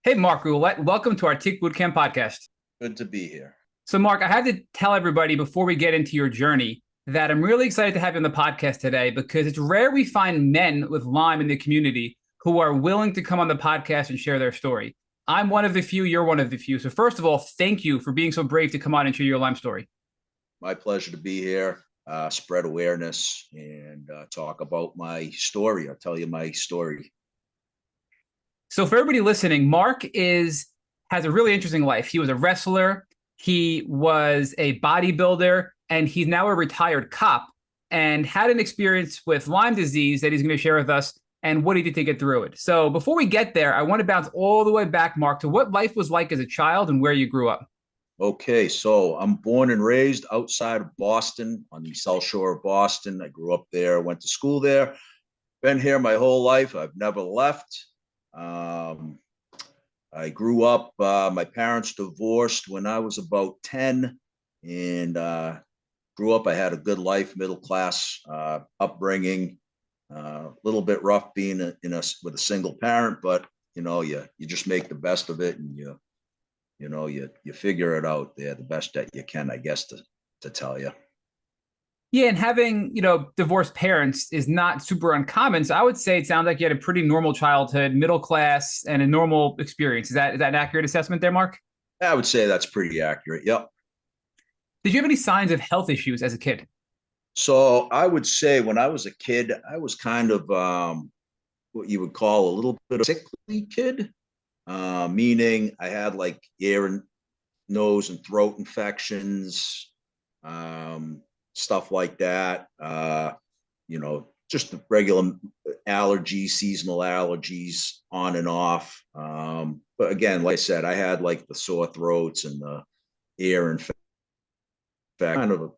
Hey, Mark Ouellette, welcome to our Tick Bootcamp podcast. Good to be here. So, Mark, I had to tell everybody before we get into your journey that I'm really excited to have you on the podcast today because it's rare we find men with Lyme in the community who are willing to come on the podcast and share their story. I'm one of the few, you're one of the few. So, first of all, thank you for being so brave to come on and share your Lyme story. My pleasure to be here, spread awareness, and talk about my story. I'll tell you my story. So, for everybody listening, Mark has a really interesting life. He was a wrestler, he was a bodybuilder, and he's now a retired cop and had an experience with Lyme disease that he's going to share with us and what he did to get through it. So before we get there, I want to bounce all the way back, Mark, to what life was like as a child and where you grew up. Okay, so I'm born and raised outside of Boston, on the South Shore of Boston. I grew up there, went to school there, been here my whole life. I've never left. Um, I grew up, my parents divorced when I was about 10 and grew up. I had a good life, middle class upbringing, a little bit rough being with a single parent, but you just make the best of it, and you figure it out there the best that you can, I guess, to tell you. Yeah, and having, divorced parents is not super uncommon. So I would say it sounds like you had a pretty normal childhood, middle class, and a normal experience. Is that an accurate assessment there, Mark? I would say that's pretty accurate. Yep. Did you have any signs of health issues as a kid? So I would say when I was a kid, I was kind of what you would call a little bit of a sickly kid, meaning I had like ear and nose and throat infections, um, stuff like that. Just the regular allergies, seasonal allergies on and off. But again, like I said, I had like the sore throats and the ear infection, kind of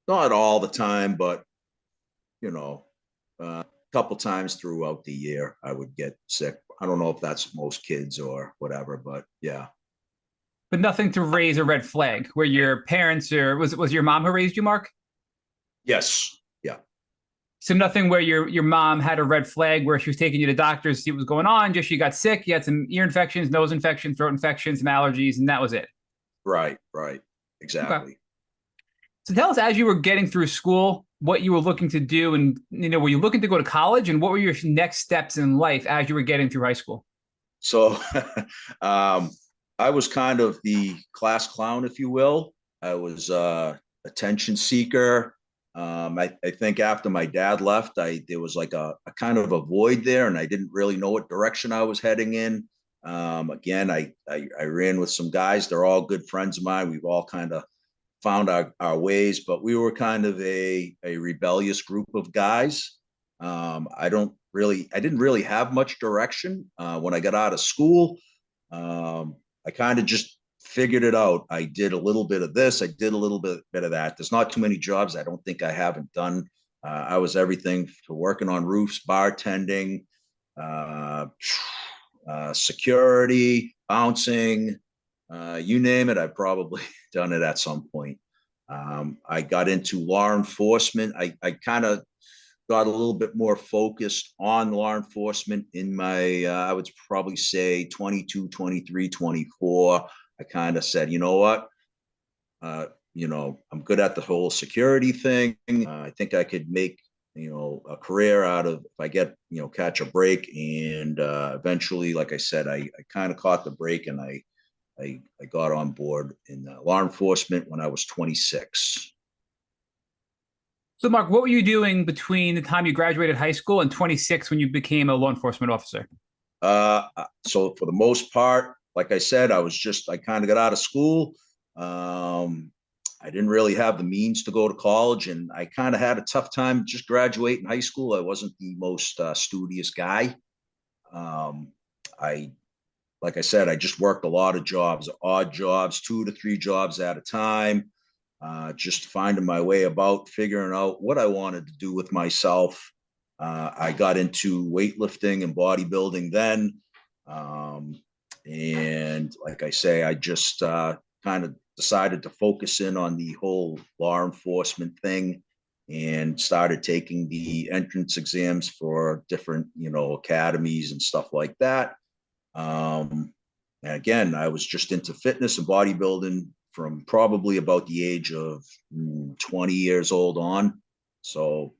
not all the time, but you know, a couple times throughout the year, I would get sick. I don't know if that's most kids or whatever, but yeah. But nothing to raise a red flag where your parents or was your mom who raised you, Mark? Yes. Yeah. So nothing where your mom had a red flag where she was taking you to doctors to see what was going on. Just you got sick, you had some ear infections, nose infections, throat infections, some allergies, and that was it. Right. Right. Okay. Exactly. So tell us, as you were getting through school, what you were looking to do, and were you looking to go to college, and what were your next steps in life as you were getting through high school? So um, I was kind of the class clown, if you will. I was attention seeker. I think after my dad left, there was like a kind of a void there, and I didn't really know what direction I was heading in. Again, I ran with some guys. They're all good friends of mine. We've all kind of found our ways, but we were kind of a rebellious group of guys. I didn't really have much direction when I got out of school. I kind of just figured it out. I did a little bit of this. I did a little bit of that. There's not too many jobs I don't think I haven't done. I was everything for working on roofs, bartending, uh, security, bouncing, you name it. I've probably done it at some point. I got into law enforcement. I kind of got a little bit more focused on law enforcement in my, I would probably say 22, 23, 24. I kind of said, you know what? I'm good at the whole security thing. I think I could make, a career out of if I get, catch a break. And eventually, like I said, I kind of caught the break, and I got on board in law enforcement when I was 26. So, Mark, what were you doing between the time you graduated high school and 26 when you became a law enforcement officer? So for the most part, like I said, I kind of got out of school. I didn't really have the means to go to college, and I kind of had a tough time just graduating high school. I wasn't the most studious guy. Um, I, like I said, I just worked a lot of jobs, odd jobs, 2 to 3 jobs at a time, just finding my way about, figuring out what I wanted to do with myself. I got into weightlifting and bodybuilding then. Um, and like I say, I just kind of decided to focus in on the whole law enforcement thing and started taking the entrance exams for different, academies and stuff like that. Um, And again, I was just into fitness and bodybuilding from probably about the age of 20 years old on. So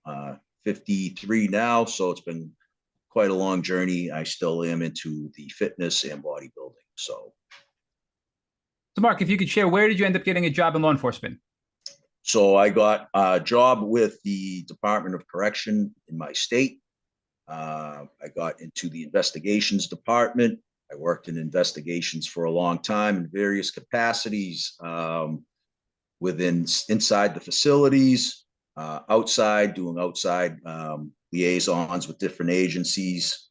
53 now. So it's been quite a long journey. I still am into the fitness and bodybuilding. So, Mark, if you could share, where did you end up getting a job in law enforcement? So I got a job with the Department of Correction in my state. I got into the investigations department. I worked in investigations for a long time in various capacities, inside the facilities, outside, doing outside liaisons with different agencies,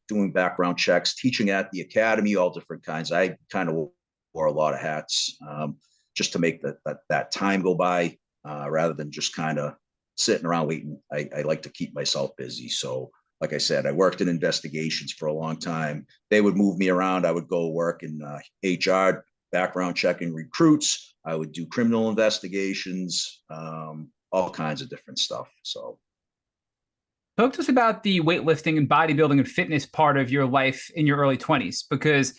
doing background checks, teaching at the academy, all different kinds. I kind of wore a lot of hats, just to make that time go by, rather than just kind of sitting around waiting. I like to keep myself busy. So like I said, I worked in investigations for a long time. They would move me around. I would go work in HR, background checking recruits. I would do criminal investigations, all kinds of different stuff. So Talk to us about the weightlifting and bodybuilding and fitness part of your life in your early 20s, because,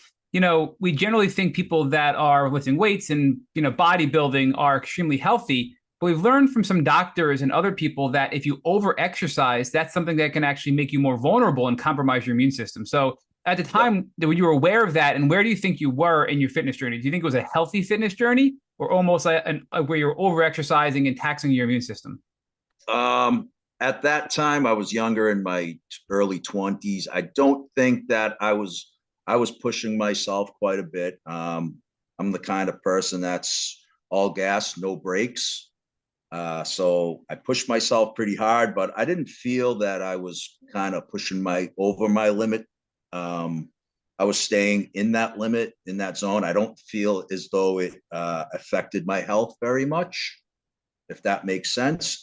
we generally think people that are lifting weights and, bodybuilding are extremely healthy. But we've learned from some doctors and other people that if you over-exercise, that's something that can actually make you more vulnerable and compromise your immune system. So at the time, when you were aware of that, and where do you think you were in your fitness journey? Do you think it was a healthy fitness journey, or almost where you're over-exercising and taxing your immune system? At that time, I was younger, in my early 20s. I don't think that I was pushing myself quite a bit. I'm the kind of person that's all gas, no brakes. So I pushed myself pretty hard, but I didn't feel that I was kind of pushing over my limit. I was staying in that limit, in that zone. I don't feel as though it affected my health very much, if that makes sense.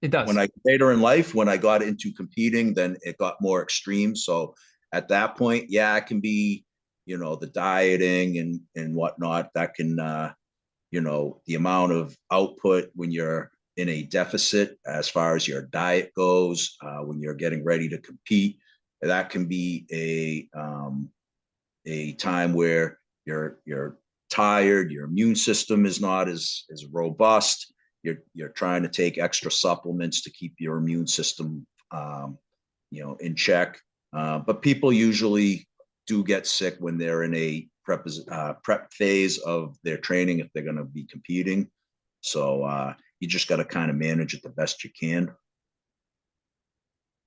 It does. Later in life, when I got into competing, then it got more extreme. So at that point, yeah, it can be, the dieting and whatnot. That can, the amount of output when you're in a deficit as far as your diet goes, when you're getting ready to compete, that can be a time where you're tired, your immune system is not as robust. You're trying to take extra supplements to keep your immune system, in check. But people usually do get sick when they're in a prep phase of their training, if they're going to be competing. So you just got to kind of manage it the best you can. So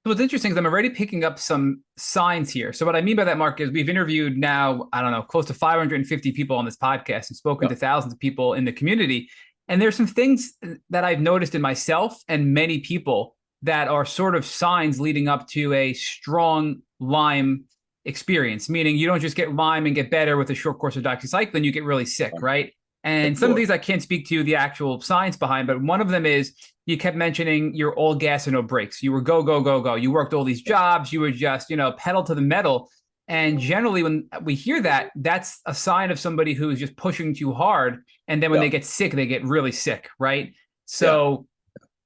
what's interesting is I'm already picking up some signs here. So what I mean by that, Mark, is we've interviewed now, I don't know, close to 550 people on this podcast and spoken to thousands of people in the community. And there's some things that I've noticed in myself and many people that are sort of signs leading up to a strong Lyme experience, meaning you don't just get Lyme and get better with a short course of doxycycline, you get really sick, right? And some of these I can't speak to the actual science behind, but one of them is you kept mentioning you're all gas and no brakes. You were go, go, go, go. You worked all these jobs. You were just, pedal to the metal. And generally, when we hear that, that's a sign of somebody who is just pushing too hard. And then when they get sick, they get really sick, right? So,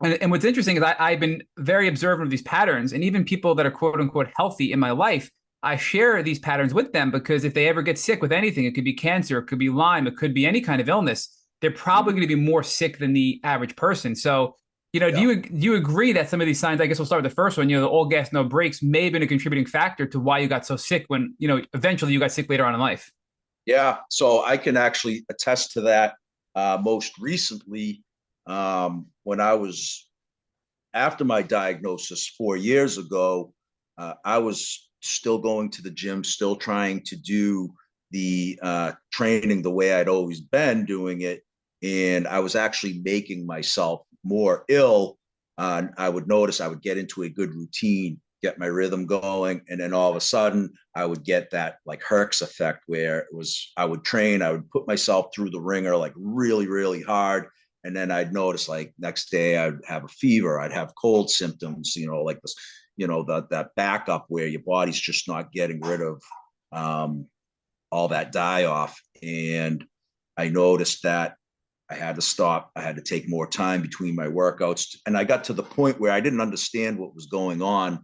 and what's interesting is I've been very observant of these patterns. And even people that are quote unquote healthy in my life, I share these patterns with them, because if they ever get sick with anything, it could be cancer, it could be Lyme, it could be any kind of illness, they're probably going to be more sick than the average person. So, do you agree that some of these signs, I guess we'll start with the first one, the all gas, no brakes, may have been a contributing factor to why you got so sick when, eventually you got sick later on in life? Yeah. So I can actually attest to that. Most recently, when I was, after my diagnosis 4 years ago, I was still going to the gym, still trying to do the training the way I'd always been doing it. And I was actually making myself more ill. I would notice I would get into a good routine, get my rhythm going, and then all of a sudden I would get that like Herx effect, where it was, I would train, I would put myself through the ringer like really, really hard. And then I'd notice like next day I'd have a fever, I'd have cold symptoms, like this, that backup where your body's just not getting rid of all that die off. And I noticed that I had to stop. I had to take more time between my workouts. And I got to the point where I didn't understand what was going on.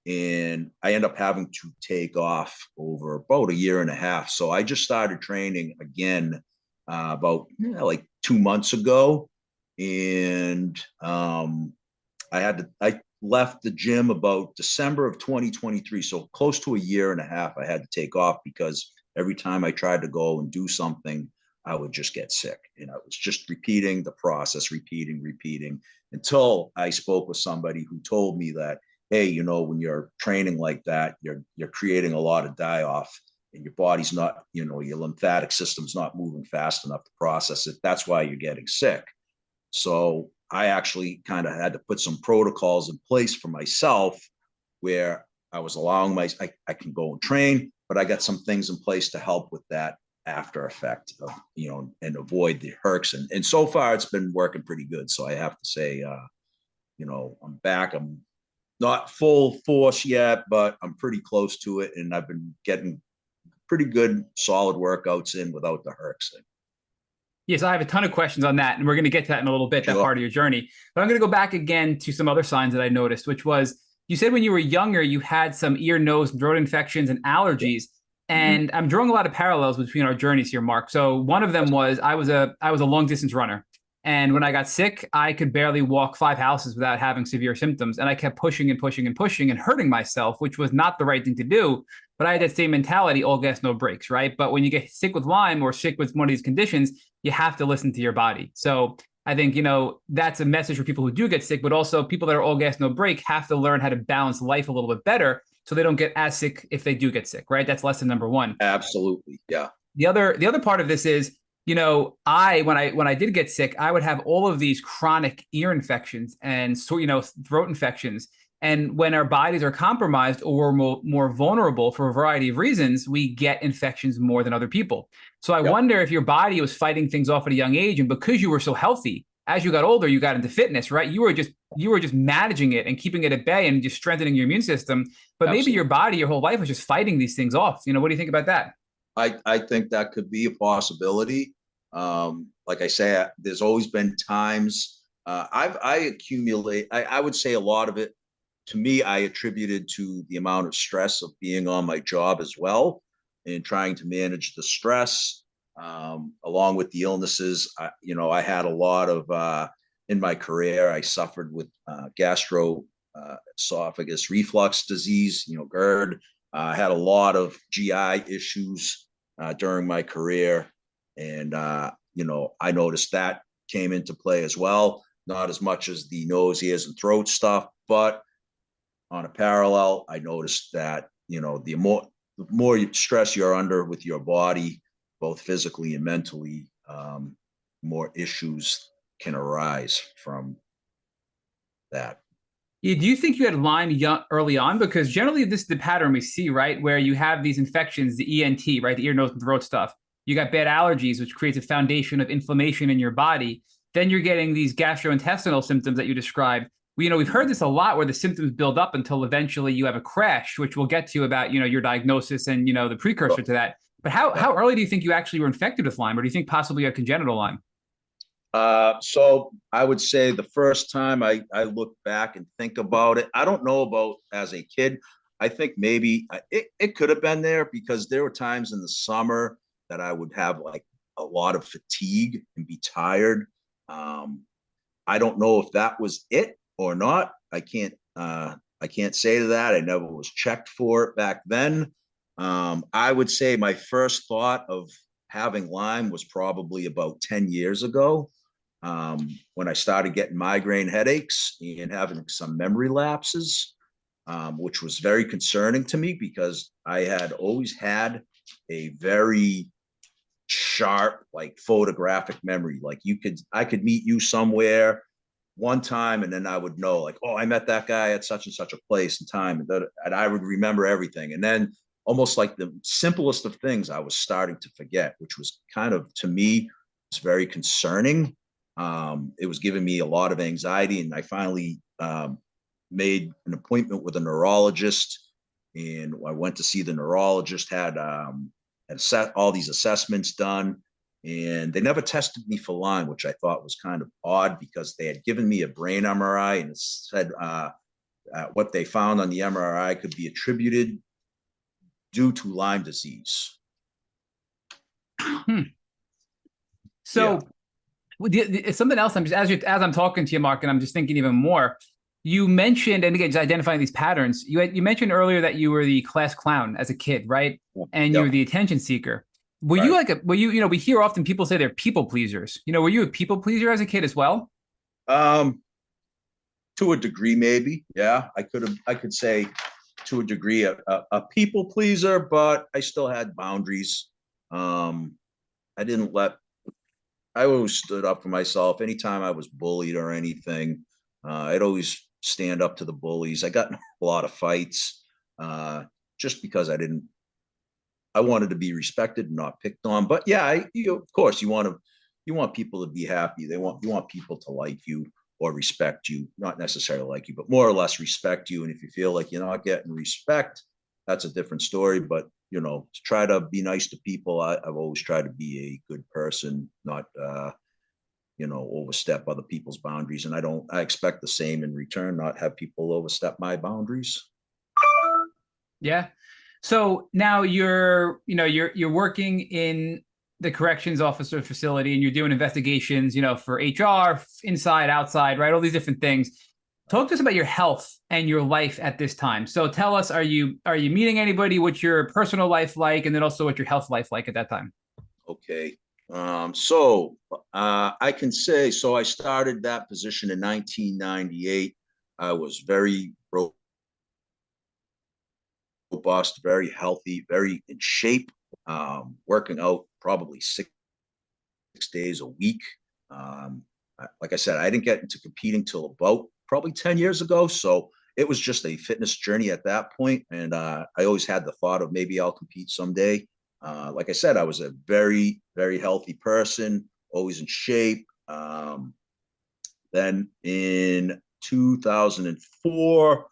and I end up having to take off over about a year and a half. So I just started training again about like 2 months ago, and I left the gym about December of 2023. So close to a year and a half I had to take off because every time I tried to go and do something, I would just get sick. And I was just repeating the process, repeating until I spoke with somebody who told me that, hey, you know, when you're training like that, you're creating a lot of die-off and your body's not, you know, your lymphatic system's not moving fast enough to process it. That's why you're getting sick. So I actually kind of had to put some protocols in place for myself where I was allowing I can go and train, but I got some things in place to help with that after effect of, you know, and avoid the hercs. And so far it's been working pretty good. So I have to say, you know, I'm back. I'm not full force yet, but I'm pretty close to it. And I've been getting pretty good, solid workouts in without the hercs in. Yes, I have a ton of questions on that, and we're going to get to that in a little bit, that Sure. part of your journey. But I'm going to go back again to some other signs that I noticed, which was you said when you were younger, you had some ear, nose, and throat infections and allergies. Mm-hmm. And I'm drawing a lot of parallels between our journeys here, Mark. So one of them was I was a long distance runner. And when I got sick, I could barely walk 5 houses without having severe symptoms. And I kept pushing and pushing and pushing and hurting myself, which was not the right thing to do. But I had that same mentality, all gas, no brakes, right? But when you get sick with Lyme or sick with one of these conditions, you have to listen to your body. So I think, you know, that's a message for people who do get sick, but also people that are all gas, no break have to learn how to balance life a little bit better so they don't get as sick if they do get sick, right? That's lesson number one. Absolutely. Yeah. The other part of this is, you know, when I did get sick, I would have all of these chronic ear infections and so, you know, throat infections. And when our bodies are compromised or more vulnerable for a variety of reasons, we get infections more than other people. So I Yep. wonder if your body was fighting things off at a young age, and because you were so healthy, as you got older, you got into fitness, right? You were just managing it and keeping it at bay and just strengthening your immune system. But maybe your Absolutely. body, your whole life was just fighting these things off. You know, what do you think about that? I think that could be a possibility. Like I say, there's always been times I accumulate. I would say a lot of it to me, I attributed to the amount of stress of being on my job as well and trying to manage the stress along with the illnesses. You know, I had a lot of in my career. I suffered with gastro esophagus reflux disease. You know, GERD. I had a lot of GI issues during my career, and you know, I noticed that came into play as well. Not as much as the nose, ears, and throat stuff, but on a parallel, I noticed that, you know, the more stress you're under with your body, both physically and mentally, more issues can arise from that. Yeah, do you think you had Lyme early on? Because generally, this is the pattern we see, right? Where you have these infections, the ENT, right? The ear, nose, and throat stuff. You got bad allergies, which creates a foundation of inflammation in your body. Then you're getting these gastrointestinal symptoms that you described. You know, we've heard this a lot where the symptoms build up until eventually you have a crash, which we'll get to about, you know, your diagnosis and, you know, the precursor to that. But how early do you think you actually were infected with Lyme? Or do you think possibly you had congenital Lyme? So I would say the first time I look back and think about it, I don't know about as a kid. I think maybe it could have been there because there were times in the summer that I would have like a lot of fatigue and be tired. Um, I don't know if that was it or not. I can't say to that. I never was checked for it back then. I would say my first thought of having Lyme was probably about 10 years ago when I started getting migraine headaches and having some memory lapses, which was very concerning to me because I had always had a very sharp, like photographic memory. Like I could meet you somewhere one time and then I would know like, oh, I met that guy at such and such a place and time. And I would remember everything. And then almost like the simplest of things I was starting to forget, which was kind of, to me, it's very concerning. It was giving me a lot of anxiety. And I finally made an appointment with a neurologist. And I went to see the neurologist, had set all these assessments done. And they never tested me for Lyme, which I thought was kind of odd because they had given me a brain MRI and it said what they found on the MRI could be attributed due to Lyme disease. So Yeah. something else. I'm just as I'm talking to you, Mark, and I'm just thinking even more. You mentioned, and again, just identifying these patterns. You mentioned earlier that you were the class clown as a kid, right? And you were Yep. the attention seeker. Were you Right. like a? Were you? You know, we hear often people say they're people pleasers. You know, were you a people pleaser as a kid as well? Um, to a degree, maybe. Yeah, I could say to a degree a people pleaser, but I still had boundaries. Um, I didn't let. I always stood up for myself. Anytime I was bullied or anything, I'd always stand up to the bullies. I got in a lot of fights just because I didn't. I wanted to be respected and not picked on. But yeah, of course you want people to be happy. You want people to like you or respect you, not necessarily like you, but more or less respect you. And if you feel like you're not getting respect, that's a different story. But to try to be nice to people, I've always tried to be a good person, not overstep other people's boundaries. And I expect the same in return, not have people overstep my boundaries. Yeah. So now you're working in the corrections officer facility and you're doing investigations, for HR, inside, outside, right? All these different things. Talk to us about your health and your life at this time. So tell us, are you meeting anybody? What's your personal life like? And then also what's your health life like at that time? Okay. I can say, so I started that position in 1998. I was very robust, very healthy, very in shape, working out probably 6 days a week. Like I said, I didn't get into competing till about probably 10 years ago. So it was just a fitness journey at that point. And I always had the thought of maybe I'll compete someday. Like I said, I was a very, very healthy person, always in shape. Then in 2004,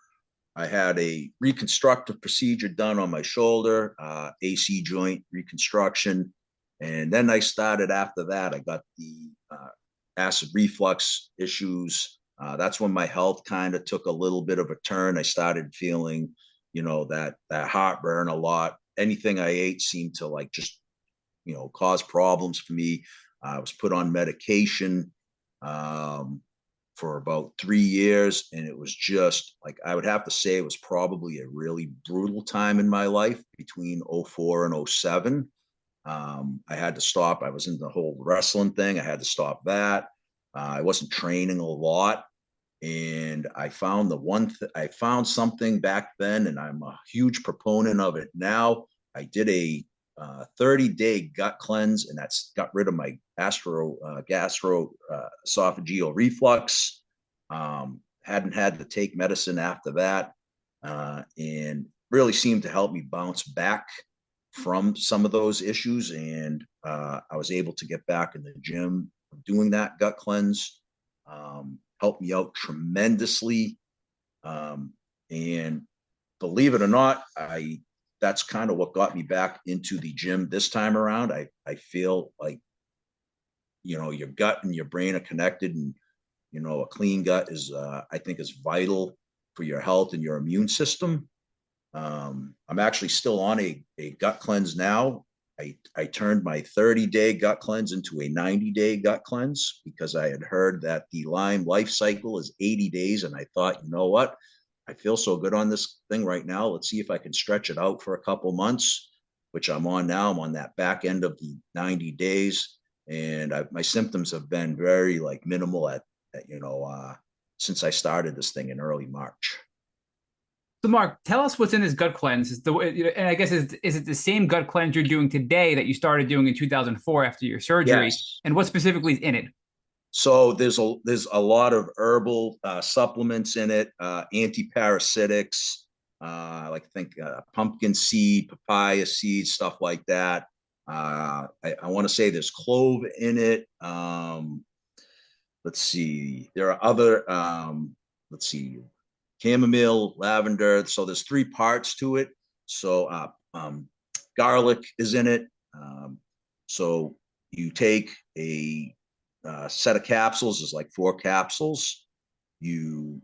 I had a reconstructive procedure done on my shoulder, AC joint reconstruction. And then I started after that. I got the acid reflux issues. That's when my health kind of took a little bit of a turn. I started feeling, that heartburn a lot. Anything I ate seemed to like just, cause problems for me. I was put on medication. Um, for about 3 years. And it was just like, I would have to say it was probably a really brutal time in my life between '04 and '07. I had to stop. I was in the whole wrestling thing. I had to stop that. I wasn't training a lot. And I found I found something back then, and I'm a huge proponent of it now. I did a 30-day gut cleanse, and that's got rid of my gastro esophageal reflux. Hadn't had to take medicine after that, and really seemed to help me bounce back from some of those issues. And I was able to get back in the gym doing that gut cleanse. Helped me out tremendously. And believe it or not, that's kind of what got me back into the gym this time around. I feel like your gut and your brain are connected, and a clean gut is I think is vital for your health and your immune system. I'm actually still on a gut cleanse now. I turned my 30-day gut cleanse into a 90-day gut cleanse because I had heard that the Lyme life cycle is 80 days. And I thought, you know what? I feel so good on this thing right now. Let's see if I can stretch it out for a couple months, which I'm on now. I'm on that back end of the 90 days. And my symptoms have been very like minimal since I started this thing in early March. So, Mark, tell us what's in this gut cleanse. And I guess is it the same gut cleanse you're doing today that you started doing in 2004 after your surgery? Yes. And what specifically is in it? So there's a lot of herbal supplements in it, antiparasitics, like think pumpkin seed, papaya seed, stuff like that. I want to say there's clove in it. Let's see, there are other. Let's see, chamomile, lavender. So there's three parts to it. So garlic is in it. So you take a set of capsules, is like 4 capsules. You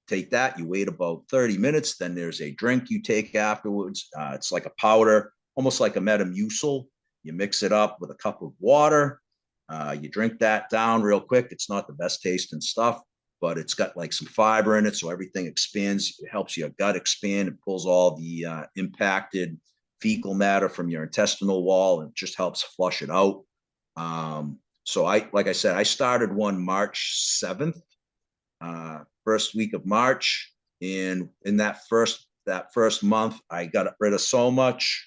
take that, you wait about 30 minutes, then there's a drink you take afterwards. It's like a powder, almost like a Metamucil. You mix it up with a cup of water. You drink that down real quick. It's not the best tasting stuff, but it's got like some fiber in it, so everything expands. It helps your gut expand. It pulls all the impacted fecal matter from your intestinal wall, and just helps flush it out. So like I said, I started one March 7th, first week of March. And in that first month, I got rid of so much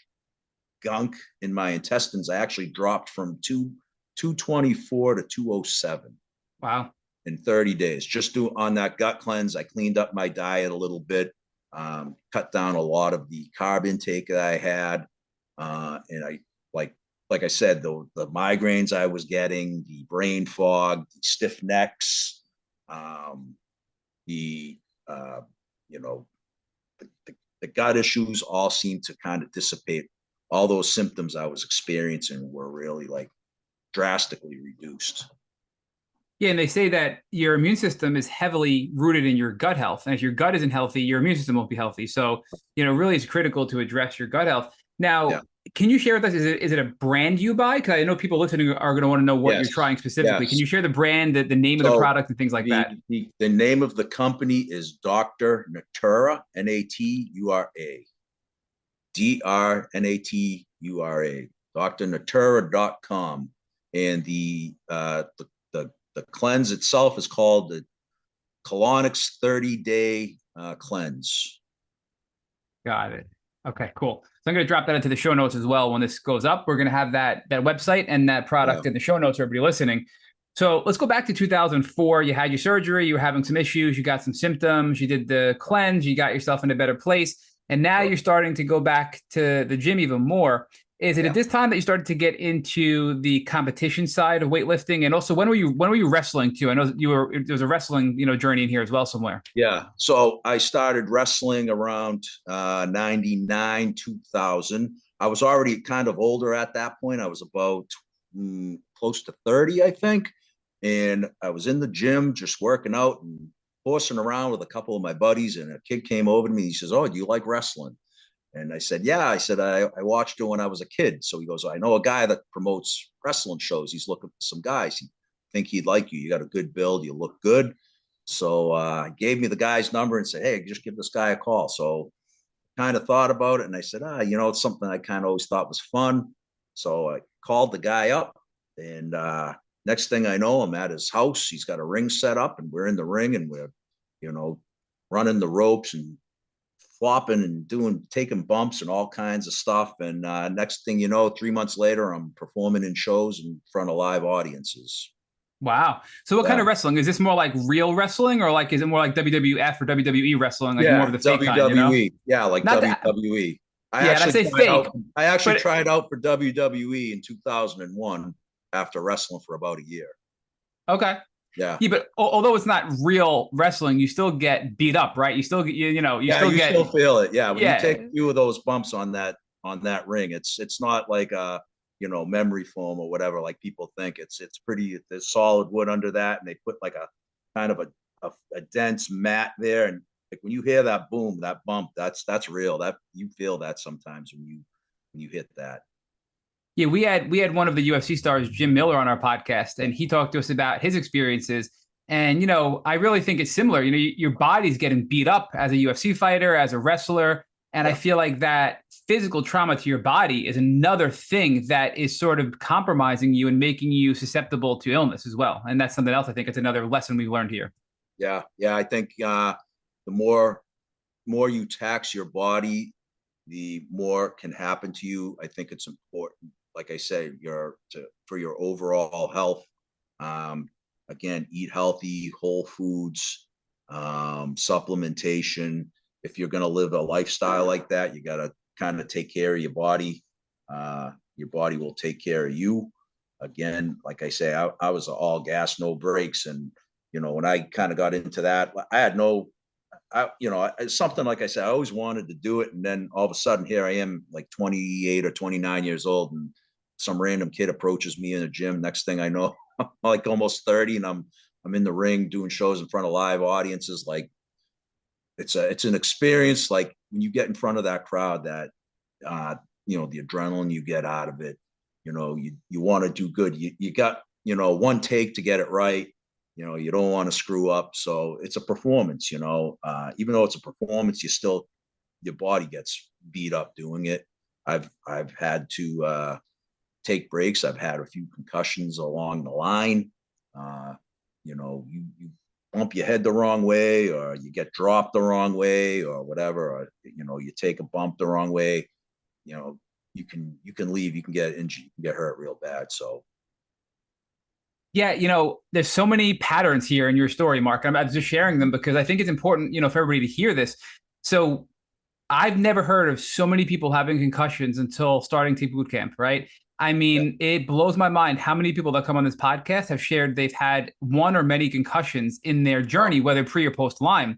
gunk in my intestines. I actually dropped from 224 to 207. Wow. In 30 days, just on that gut cleanse. I cleaned up my diet a little bit, cut down a lot of the carb intake that I had. And I, like I said, the migraines I was getting, the brain fog, the stiff necks, the gut issues all seemed to kind of dissipate. All those symptoms I was experiencing were really like drastically reduced. Yeah, and they say that your immune system is heavily rooted in your gut health. And if your gut isn't healthy, your immune system won't be healthy. So, really it's critical to address your gut health. Now, can you share with us, is it a brand you buy? Because I know people listening are going to want to know what you're trying specifically. Can you share the brand, the name of the product and things like that? The name of the company is Dr. Natura, Natura, DrNatura, drnatura.com. And the cleanse itself is called the Colonics 30-day cleanse. Got it. Okay, cool. So I'm going to drop that into the show notes as well. When this goes up, we're going to have that website and that product in the show notes for everybody listening. So let's go back to 2004. You had your surgery. You were having some issues. You got some symptoms. You did the cleanse. You got yourself in a better place. And now you're starting to go back to the gym even more. Is it at this time that you started to get into the competition side of weightlifting? And also, when were you wrestling too? I know there was a wrestling, journey in here as well somewhere. Yeah. So I started wrestling around 99, 2000. I was already kind of older at that point. I was about close to 30, I think. And I was in the gym just working out and horsing around with a couple of my buddies. And a kid came over to me. He says, "Oh, do you like wrestling?" And I said, "Yeah." I said, I watched it when I was a kid. So he goes, "I know a guy that promotes wrestling shows. He's looking for some guys. He think he'd like you. You got a good build. You look good." So he gave me the guy's number and said, "Hey, just give this guy a call." So kind of thought about it. And I said, it's something I kind of always thought was fun. So I called the guy up. And next thing I know, I'm at his house. He's got a ring set up and we're in the ring and we're, running the ropes and flopping and taking bumps and all kinds of stuff. And next thing you know, 3 months later, I'm performing in shows in front of live audiences. Wow. So what kind of wrestling? Is this more like real wrestling or is it more like WWF or WWE wrestling? Like more of the fake WWE. Kind, Yeah, like Not WWE. I actually tried out for WWE in 2001 after wrestling for about a year. Okay. Yeah. Yeah, but although it's not real wrestling, you still get beat up, right? You still get, you still feel it. Yeah. When you take a few of those bumps on that ring, it's not like a, memory foam or whatever, like people think. It's pretty, there's solid wood under that. And they put like a kind of a dense mat there. And like when you hear that boom, that bump, that's real. That you feel that sometimes when you hit that. Yeah, we had one of the UFC stars, Jim Miller, on our podcast, and he talked to us about his experiences. And I really think it's similar. Your body's getting beat up as a UFC fighter, as a wrestler, and I feel like that physical trauma to your body is another thing that is sort of compromising you and making you susceptible to illness as well. And that's something else. I think it's another lesson we've learned here. Yeah, I think the more you tax your body, the more can happen to you. I think it's important, like I say, for your overall health. Again, eat healthy, whole foods, supplementation. If you're going to live a lifestyle like that, you got to kind of take care of your body. Your body will take care of you. Again, like I say, I was all gas, no brakes. And, when I kind of got into that, I had something, like I said, I always wanted to do it. And then all of a sudden here I am like 28 or 29 years old and some random kid approaches me in a gym. Next thing I know, I'm like almost 30 and I'm in the ring doing shows in front of live audiences, like it's an experience. Like when you get in front of that crowd, that the adrenaline you get out of it, you want to do good. You got, one take to get it right. You don't want to screw up. So it's a performance, even though it's a performance, your body gets beat up doing it. I've had to take breaks. I've had a few concussions along the line. You bump your head the wrong way, or you get dropped the wrong way, or whatever, or you take a bump the wrong way. You can leave. You can get injured. You can get hurt real bad. So Yeah, there's so many patterns here in your story, Mark. I'm just sharing them because I think it's important, for everybody to hear this. So I've never heard of so many people having concussions until starting Team Boot Camp, right? I mean, It blows my mind how many people that come on this podcast have shared they've had one or many concussions in their journey, whether pre or post Lyme.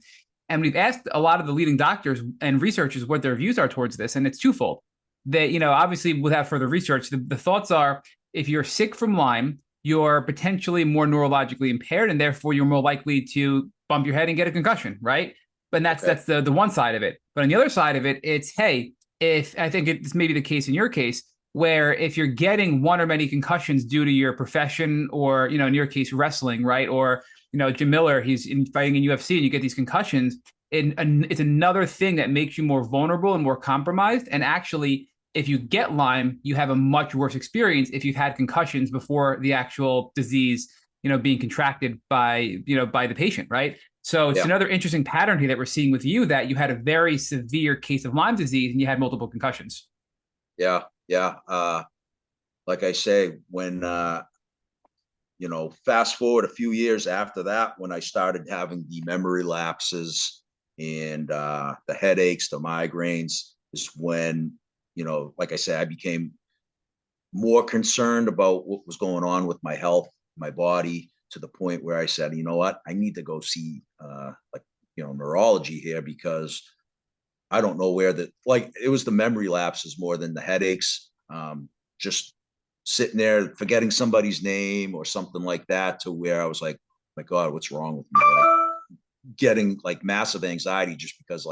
And we've asked a lot of the leading doctors and researchers what their views are towards this, and it's twofold. They, obviously, without further research, the thoughts are if you're sick from Lyme, you're potentially more neurologically impaired, and therefore you're more likely to bump your head and get a concussion, right? But that's the one side of it. But on the other side of it, it's, hey, if I think it's maybe the case in your case, where if you're getting one or many concussions due to your profession or, in your case, wrestling, right? Or, Jim Miller, he's fighting in UFC and you get these concussions, it's another thing that makes you more vulnerable and more compromised. And actually, if you get Lyme, you have a much worse experience if you've had concussions before the actual disease, being contracted by the patient, right? So it's another interesting pattern here that we're seeing with you, that you had a very severe case of Lyme disease and you had multiple concussions. Yeah. Like I say, when fast forward a few years after that, when I started having the memory lapses and the headaches, the migraines, is when, like I said, I became more concerned about what was going on with my health, my body, to the point where I said, you know what, I need to go see neurology here, because I don't know where it was the memory lapses more than the headaches. Just sitting there forgetting somebody's name or something like that, to where I was like, my God, what's wrong with me? Getting massive anxiety just because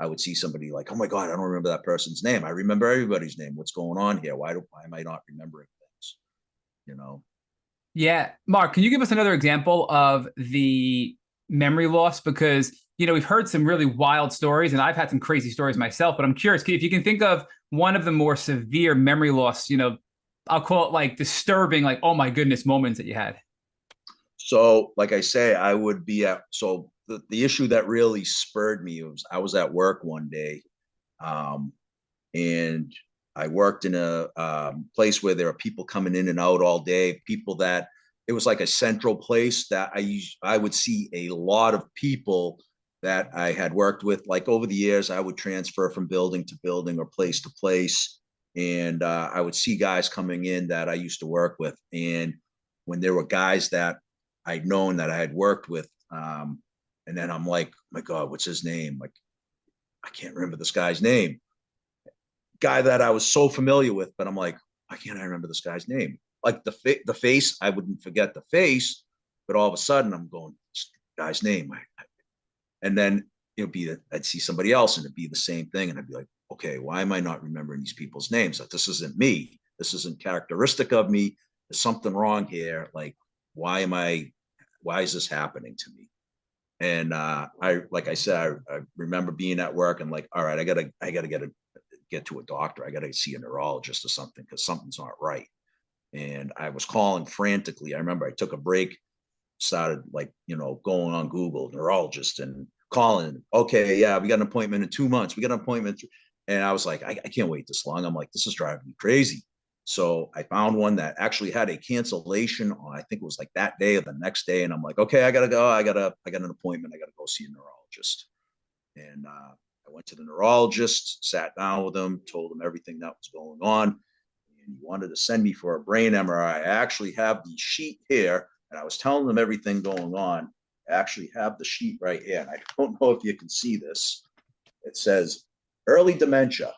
I would see somebody oh my God, I don't remember that person's name. I remember everybody's name. What's going on here? Why am I not remembering things? Yeah. Mark, can you give us another example of the memory loss? Because, we've heard some really wild stories and I've had some crazy stories myself, but I'm curious if you can think of one of the more severe memory loss, I'll call it disturbing, oh my goodness moments that you had. So, like I say, I would be the issue that really spurred me was I was at work one day, and I worked in a place where there are people coming in and out all day, people that it was like a central place that I would see a lot of people that I had worked with. Over the years, I would transfer from building to building or place to place. And I would see guys coming in that I used to work with. And when there were guys that I'd known that I had worked with, and then I'm like, my God, what's his name? I can't remember this guy's name. Guy that I was so familiar with, but I'm like, why can't I remember this guy's name? The face, I wouldn't forget the face, but all of a sudden I'm going, this guy's name. And then I'd see somebody else and it'd be the same thing. And I'd be like, okay, why am I not remembering these people's names? This isn't me. This isn't characteristic of me. There's something wrong here. Why is this happening to me? And like I said, I remember being at work and all right, I gotta get to a doctor. I gotta see a neurologist or something, because something's not right. And I was calling frantically. I remember I took a break, started going on Google, neurologist, and calling. Okay, yeah, we got an appointment in 2 months. We got an appointment. And I was like, I can't wait this long. I'm like, this is driving me crazy. So I found one that actually had a cancellation on, I think it was that day or the next day. And I'm like, okay, I gotta go. I got an appointment. I gotta go see a neurologist. And I went to the neurologist, sat down with him, told him everything that was going on. And he wanted to send me for a brain MRI. I actually have the sheet here, and I was telling them everything going on. I actually have the sheet right here. And I don't know if you can see this. It says early dementia.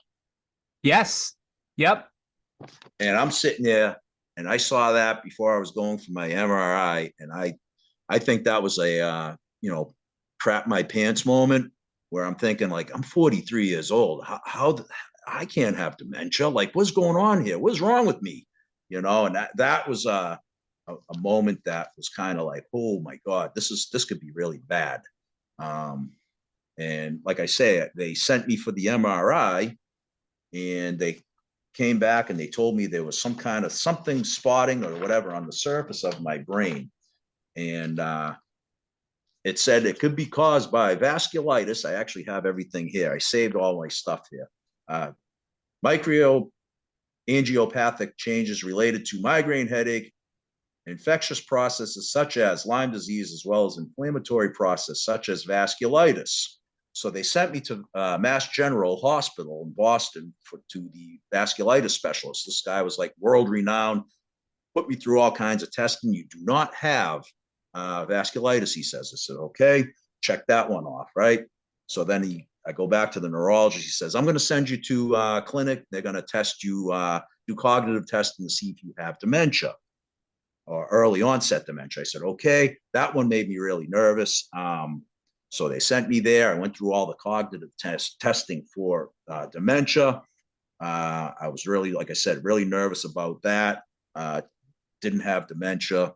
Yes. Yep. And I'm sitting there, and I saw that before I was going for my MRI. And I think that was a, crap my pants moment, where I'm thinking like, I'm 43 years old. How I can't have dementia. Like, what's going on here? What's wrong with me? And that was a moment that was kind of like, oh my God, this could be really bad. And like I say, they sent me for the MRI, and they came back and they told me there was some kind of something spotting or whatever on the surface of my brain. And it said it could be caused by vasculitis. I actually have everything here. I saved all my stuff here. Microangiopathic changes related to migraine headache, infectious processes such as Lyme disease, as well as inflammatory process such as vasculitis. So they sent me to Mass General Hospital in Boston to the vasculitis specialist. This guy was like world renowned, put me through all kinds of testing. You do not have vasculitis, he says. I said, okay, check that one off, right? So then I go back to the neurologist. He says, I'm going to send you to a clinic. They're going to test you, do cognitive testing to see if you have dementia or early onset dementia. I said, okay. That one made me really nervous. So they sent me there. I went through all the cognitive testing for dementia. I was really, like I said, really nervous about that. Didn't have dementia.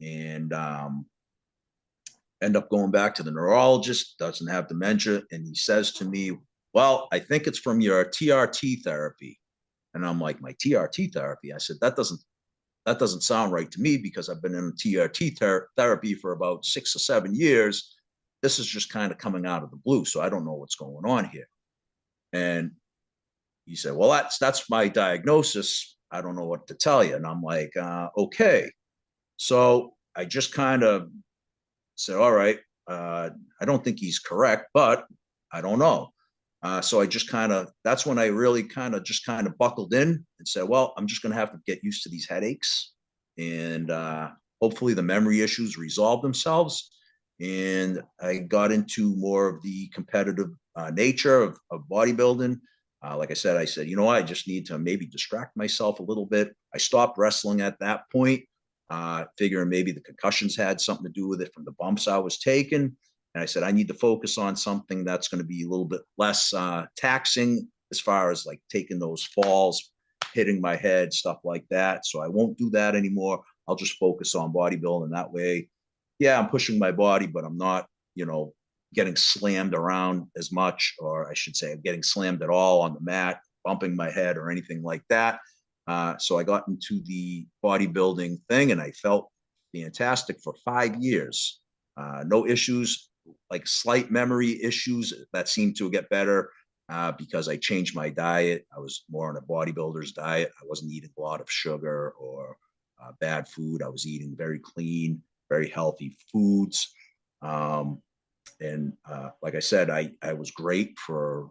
And end up going back to the neurologist, doesn't have dementia. And he says to me, well, I think it's from your TRT therapy. And I'm like, my TRT therapy? I said, that doesn't sound right to me, because I've been in TRT therapy for about 6 or 7 years. This is just kind of coming out of the blue. So I don't know what's going on here. And he said, well, that's my diagnosis. I don't know what to tell you. And I'm like, okay. So I just kind of said, all right, I don't think he's correct, but I don't know. So I just that's when I really just buckled in and said, well, I'm just going to have to get used to these headaches, and hopefully the memory issues resolve themselves. And I got into more of the competitive nature of bodybuilding. Like I said, you know what, I just need to maybe distract myself a little bit. I stopped wrestling at that point, figuring maybe the concussions had something to do with it from the bumps I was taking. And I said, I need to focus on something that's going to be a little bit less taxing, as far as like taking those falls, hitting my head, stuff like that. So I won't do that anymore. I'll just focus on bodybuilding that way. Yeah, I'm pushing my body, but I'm not, getting slammed around as much, or I should say I'm getting slammed at all on the mat, bumping my head or anything like that. So I got into the bodybuilding thing, and I felt fantastic for 5 years. No issues, like slight memory issues that seemed to get better because I changed my diet. I was more on a bodybuilder's diet. I wasn't eating a lot of sugar or bad food. I was eating very clean, very healthy foods. And like I said, I was great for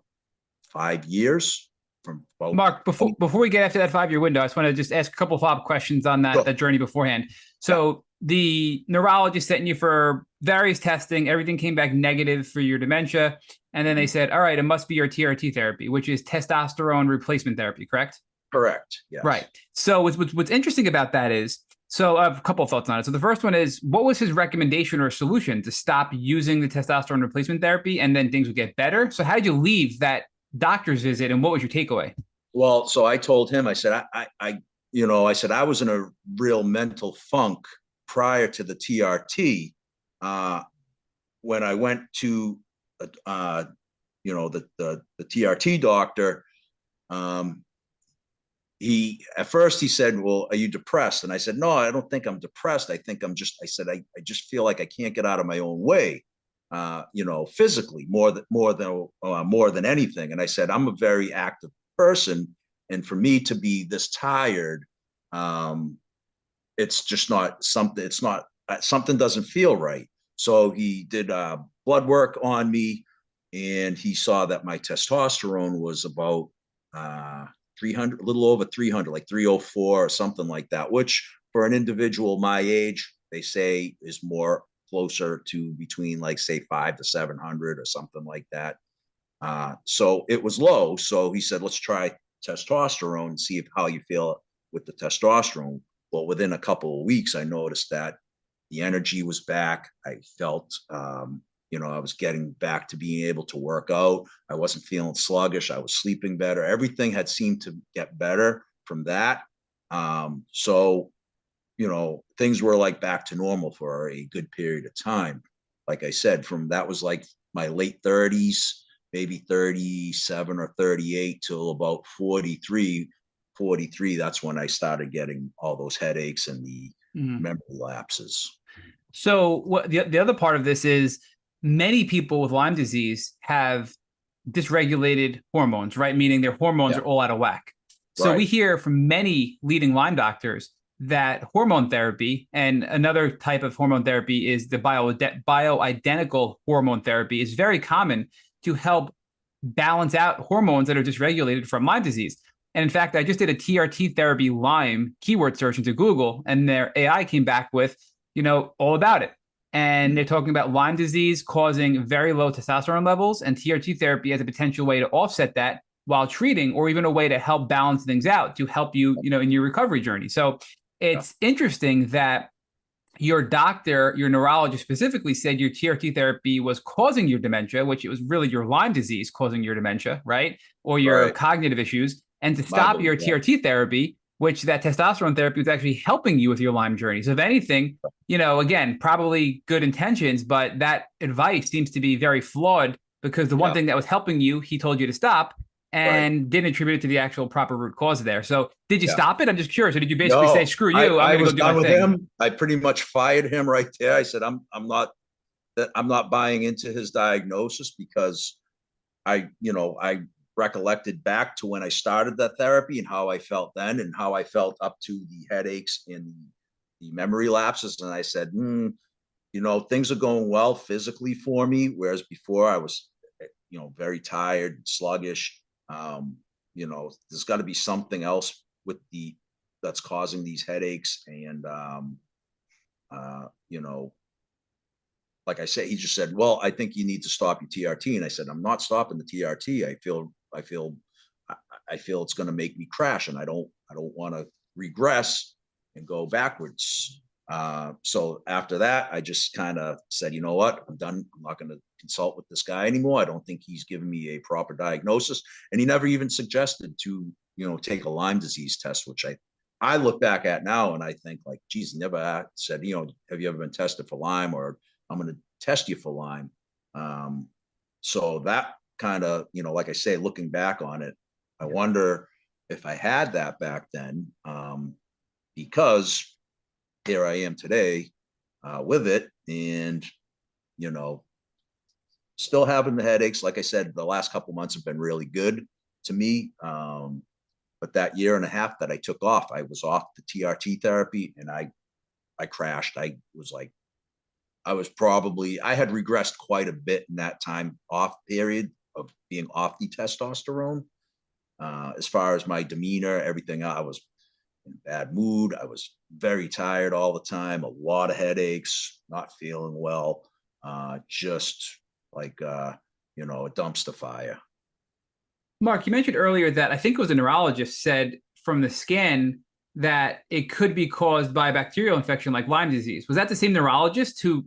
5 years. From Mark, before we get after that 5-year window, I just want to just ask a couple of follow-up questions on that journey beforehand. So the neurologist sent you for various testing. Everything came back negative for your dementia. And then they said, all right, it must be your TRT therapy, which is testosterone replacement therapy, correct? Correct. Yes. Right. So what's interesting about that is, so I have a couple of thoughts on it. So the first one is, what was his recommendation or solution to stop using the testosterone replacement therapy and then things would get better? So how did you leave that doctor's visit, and what was your takeaway? Well, so I told him, I said, I said I was in a real mental funk prior to the TRT. When I went to, the TRT doctor, at first he said, well, are you depressed? And I said, no, I don't think I'm depressed. I just feel like I can't get out of my own way. Physically more than anything. And I said, I'm a very active person, and for me to be this tired, it's just not something. It's not something doesn't feel right. So he did blood work on me, and he saw that my testosterone was about 300, a little over 300, like 304 or something like that, which for an individual my age, they say is more closer to between, like, say 500 to 700 or something like that. So it was low. So he said, let's try testosterone and see how you feel with the testosterone. Well, within a couple of weeks, I noticed that the energy was back. I felt I was getting back to being able to work out. I wasn't feeling sluggish. I was sleeping better. Everything had seemed to get better from that. So, things were like back to normal for a good period of time. Like I said, from that was like my late 30s, maybe 37 or 38 till about 43. That's when I started getting all those headaches and the Mhm. memory lapses. So what the other part of this is many people with Lyme disease have dysregulated hormones, right? Meaning their hormones Yeah, are all out of whack. So we right, hear from many leading Lyme doctors that hormone therapy and another type of hormone therapy is the bioidentical hormone therapy is very common to help balance out hormones that are dysregulated from Lyme disease. And in fact, I just did a TRT therapy Lyme keyword search into Google, and their AI came back with, all about it. And they're talking about Lyme disease causing very low testosterone levels, and TRT therapy as a potential way to offset that while treating, or even a way to help balance things out to help you, in your recovery journey. So yeah, it's interesting that your doctor, your neurologist specifically said your TRT therapy was causing your dementia, which it was really your Lyme disease causing your dementia, right? Or your right. cognitive issues. And to My stop belief, your yeah, TRT therapy, which that testosterone therapy was actually helping you with your Lyme journey. So if anything, again, probably good intentions, but that advice seems to be very flawed because the one yeah, thing that was helping you, he told you to stop right, and didn't attribute it to the actual proper root cause there. So did you yeah. stop it? I'm just curious. Or did you basically say, No, screw I you, I'm I going to go was do my done with thing? him. I pretty much fired him right there. I said, I'm not buying into his diagnosis because I recollected back to when I started that therapy and how I felt then and how I felt up to the headaches and the memory lapses. And I said, things are going well physically for me, whereas before I was, very tired, sluggish. There's got to be something else with the that's causing these headaches. And uh, you know, like I said, he just said, "Well, I think you need to stop your TRT." And I said, "I'm not stopping the TRT. I feel it's going to make me crash, and I don't want to regress and go backwards." So after that, I just kind of said, "You know what? I'm done. I'm not going to consult with this guy anymore. I don't think he's giving me a proper diagnosis." And he never even suggested to, take a Lyme disease test, which I look back at now and I think like, geez, he never said, have you ever been tested for Lyme, or I'm going to test you for Lyme. So that kind of, like I say, looking back on it, I wonder if I had that back then, because here I am today with it, and you know, still having the headaches. Like I said, the last couple months have been really good to me. But that year and a half that I took off, I was off the TRT therapy, and I crashed. I had regressed quite a bit in that time off period of being off the testosterone. As far as my demeanor, everything, I was in bad mood. I was very tired all the time, a lot of headaches, not feeling well, just like, a dumpster fire. Mark, you mentioned earlier that I think it was a neurologist said from the scan that it could be caused by a bacterial infection like Lyme disease. Was that the same neurologist who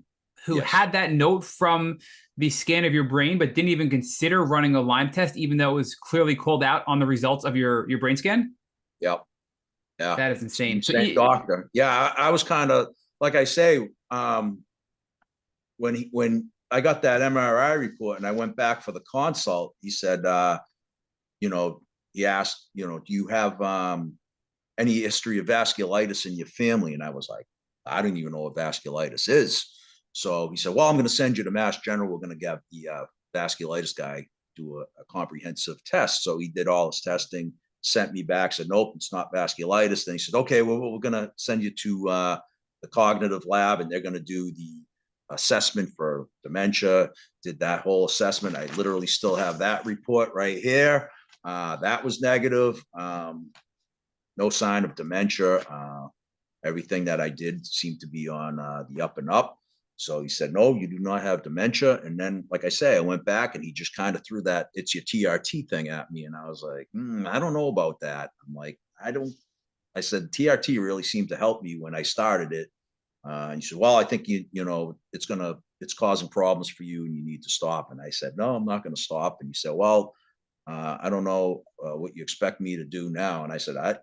Yes. had that note from the scan of your brain, but didn't even consider running a Lyme test, even though it was clearly called out on the results of your brain scan? Yep. Yeah. That is insane. So, Same doctor. Yeah. I was kind of, like I say, when I got that MRI report and I went back for the consult, he said, you know, he asked, do you have any history of vasculitis in your family? And I was like, I don't even know what vasculitis is. So he said, well, I'm going to send you to Mass General. We're going to have the vasculitis guy do a comprehensive test. So he did all his testing, sent me back, said, nope, it's not vasculitis. Then he said, okay, well, we're going to send you to the cognitive lab, and they're going to do the assessment for dementia. Did that whole assessment. I literally still have that report right here. That was negative. No sign of dementia. Everything that I did seemed to be on the up and up. So he said, no, you do not have dementia. And then, like I say, I went back and he just kind of threw that "it's your TRT" thing at me. And I was like, I don't know about that. I'm like, I said, TRT really seemed to help me when I started it. And he said, well, I think it's causing problems for you and you need to stop. And I said, no, I'm not going to stop. And he said, well, I don't know what you expect me to do now. And I said, I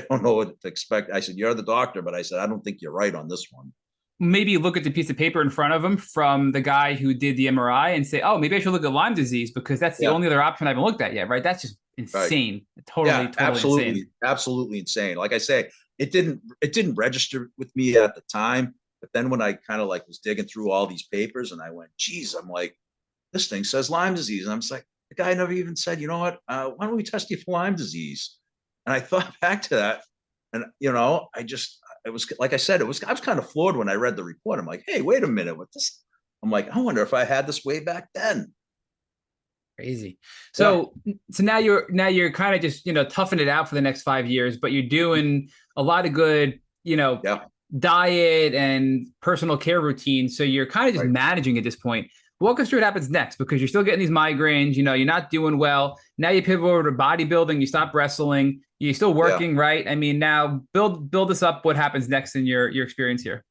don't know what to expect. I said, you're the doctor, but I said, I don't think you're right on this one. Maybe look at the piece of paper in front of him from the guy who did the MRI and say, oh, maybe I should look at Lyme disease because that's the Yeah, only other option I haven't looked at yet, right? That's just right. insane. Totally, Yeah, totally insane. absolutely insane. Like I say, it didn't register with me at the time, but then when I kind of like was digging through all these papers and I went, geez, I'm like, this thing says Lyme disease. And I'm just like, the guy never even said, you know what, why don't we test you for Lyme disease? And I thought back to that. And, it was, like I said, I was kind of floored when I read the report. I'm like, hey, wait a minute with this. I'm like, I wonder if I had this way back then. Crazy. Yeah. So now you're kind of just toughing it out for the next 5 years, but you're doing a lot of good, Yeah. diet and personal care routine. So you're kind of just Right. managing at this point. Walk us through what happens next because you're still getting these migraines. You're not doing well. Now you pivot over to bodybuilding. You stop wrestling. You're still Yeah. working, right? I mean, now build us up. What happens next in your experience here?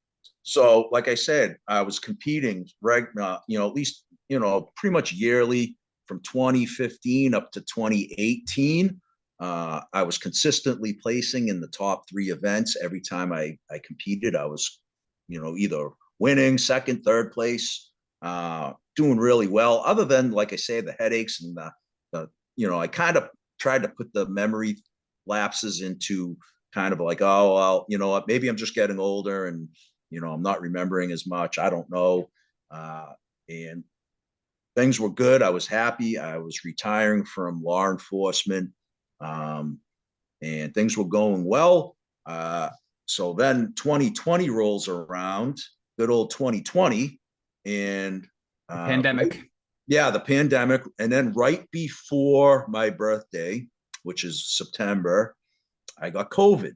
So, like I said, I was competing, at least, pretty much yearly from 2015 up to 2018. I was consistently placing in the top three events every time I competed. I was, either winning second, third place, doing really well. Other than, like I say, the headaches and I kind of tried to put the memory lapses into kind of like, oh, well, you know what, maybe I'm just getting older and I'm not remembering as much. I don't know. And things were good. I was happy. I was retiring from law enforcement, and things were going well. So then 2020 rolls around, good old 2020, and The right, pandemic. yeah, the pandemic, and then right before my birthday, which is September, I got COVID.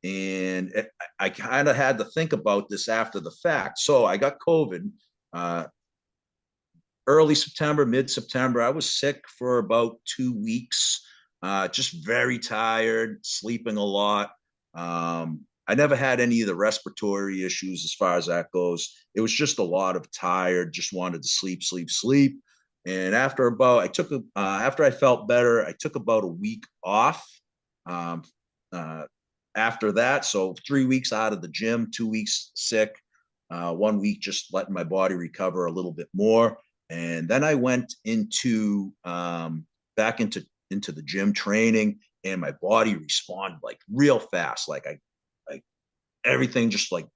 And I kind of had to think about this after the fact. So I got COVID uh, early September, mid September. I was sick for about 2 weeks, just very tired, sleeping a lot. I never had any of the respiratory issues as far as that goes. It was just a lot of tired, just wanted to sleep, sleep, sleep. And after I felt better, I took about a week off. Um, uh, After that, so 3 weeks out of the gym, 2 weeks sick, 1 week just letting my body recover a little bit more, and then I went back into the gym training, and my body responded like real fast, like everything just like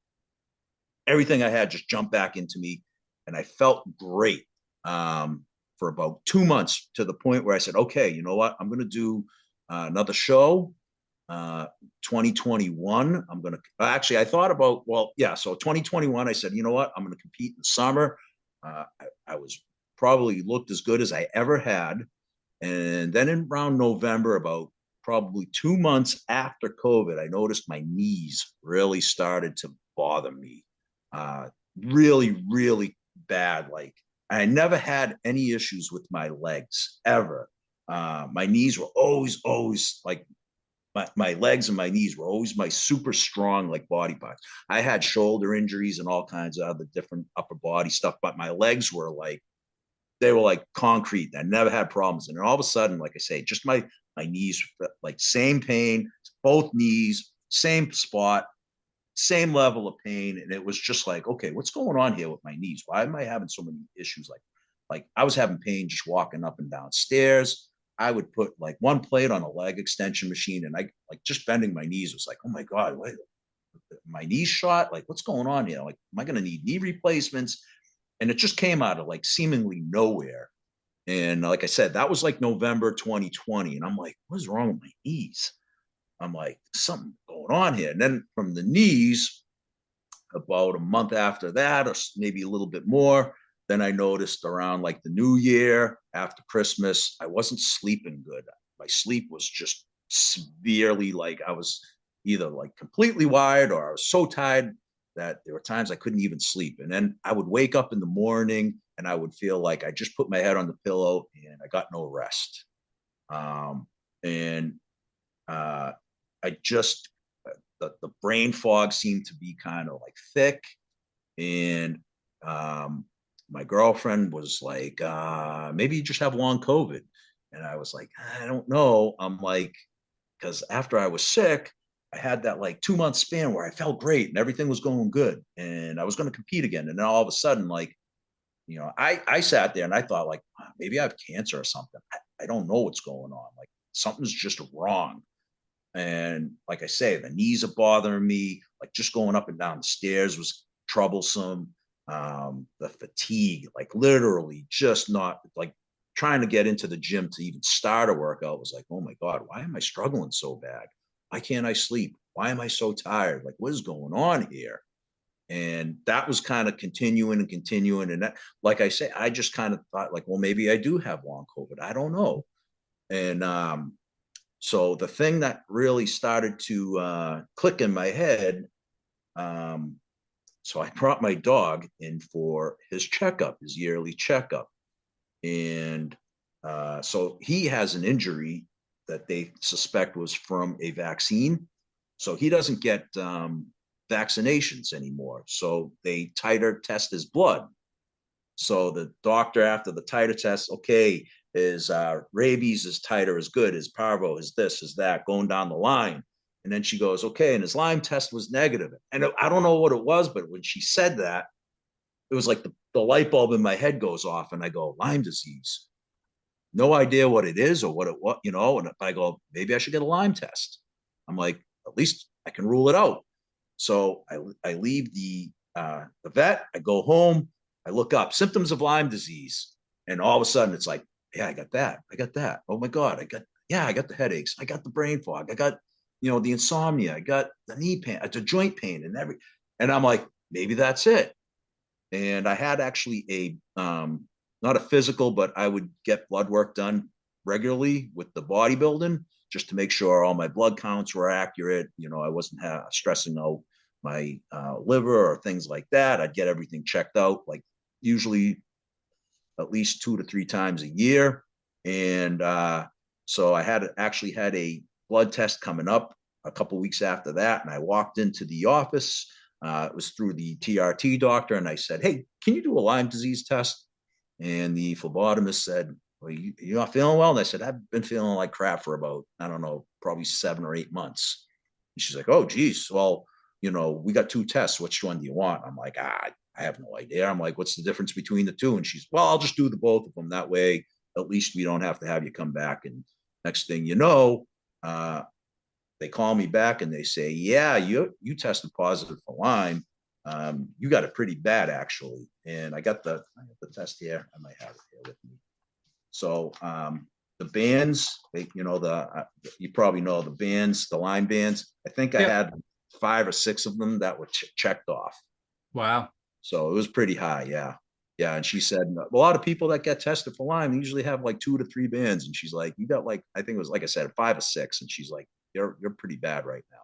everything I had just jumped back into me, and I felt great for about 2 months to the point where I said, okay, you know what, I'm going to do another show 2021. I'm going to actually, I thought about, well, yeah. So 2021, I said, you know what? I'm going to compete in the summer. I was probably looked as good as I ever had. And then in around November, about probably 2 months after COVID, I noticed my knees really started to bother me. Uh, Really, really bad. Like I never had any issues with my legs ever. My knees were always like my legs and my knees were always my super strong like body parts. I had shoulder injuries and all kinds of other different upper body stuff, but my legs were like they were like concrete. I never had problems. And then all of a sudden, like I say, just my knees like same pain, both knees, same spot, same level of pain. And it was just like, okay, what's going on here with my knees? Why am I having so many issues? Like I was having pain just walking up and down stairs. I would put like one plate on a leg extension machine, and I like just bending my knees was like, oh my God, wait, my knees shot. Like, what's going on here? Like, am I going to need knee replacements? And it just came out of like seemingly nowhere. And like I said, that was like November 2020. And I'm like, what's wrong with my knees? I'm like, something going on here. And then from the knees, about a month after that, or maybe a little bit more, then I noticed around like the new year after Christmas, I wasn't sleeping good. My sleep was just severely like I was either like completely wired or I was so tired that there were times I couldn't even sleep. And then I would wake up in the morning and I would feel like I just put my head on the pillow and I got no rest. And I just the brain fog seemed to be kind of like thick. And my girlfriend was like, maybe you just have long COVID. And I was like, I don't know. I'm like, because after I was sick, I had that like 2 month span where I felt great and everything was going good and I was going to compete again. And then all of a sudden, like, I sat there and I thought like, maybe I have cancer or something. I don't know what's going on. Like something's just wrong. And like I say, the knees are bothering me. Like just going up and down the stairs was troublesome. The fatigue, like literally just not like trying to get into the gym to even start a workout was like, oh my God, why am I struggling so bad? Why can't I sleep? Why am I so tired? Like, what is going on here? And that was kind of continuing and continuing. And that, like I say, I just kind of thought like, well, maybe I do have long COVID. I don't know. And so the thing that really started to click in my head, so I brought my dog in for his checkup, his yearly checkup. And so he has an injury that they suspect was from a vaccine. So he doesn't get vaccinations anymore. So they titer test his blood. So the doctor, after the titer test, okay, his rabies is titer is good, his parvo is this, is that, going down the line. And then she goes, okay, and his Lyme test was negative. And I don't know what it was, but when she said that, it was like the light bulb in my head goes off and I go, Lyme disease. No idea what it is or what, and I go, maybe I should get a Lyme test. I'm like, at least I can rule it out. So I leave the vet, I go home, I look up symptoms of Lyme disease. And all of a sudden it's like, yeah, I got that. I got that. Oh my God. I got the headaches. I got the brain fog. I got, the insomnia. I got the knee pain, the joint pain and I'm like, maybe that's it. And I had actually not a physical, but I would get blood work done regularly with the bodybuilding just to make sure all my blood counts were accurate. I wasn't stressing out my liver or things like that. I'd get everything checked out, like usually at least 2 to 3 times a year. And so I actually had a blood test coming up a couple of weeks after that. And I walked into the office. It was through the TRT doctor. And I said, hey, can you do a Lyme disease test? And the phlebotomist said, well, you're not feeling well? And I said, I've been feeling like crap for about, I don't know, probably 7 or 8 months. And she's like, oh, geez. Well, we got 2 tests. Which one do you want? I'm like, I have no idea. I'm like, what's the difference between the 2? And she's, well, I'll just do the both of them. That way, at least we don't have to have you come back. And next thing you know, they call me back and they say, yeah, you tested positive for Lyme. You got it pretty bad, actually. And I got the test here. I might have it here with me. So the bands, you probably know the bands, the Lyme bands. I think I had 5 or 6 of them that were checked off. Wow. So it was pretty high. Yeah. Yeah. And she said, a lot of people that get tested for Lyme usually have like 2 to 3 bands. And she's like, you got like, I think it was, like I said, 5 or 6. And she's like, you're pretty bad right now.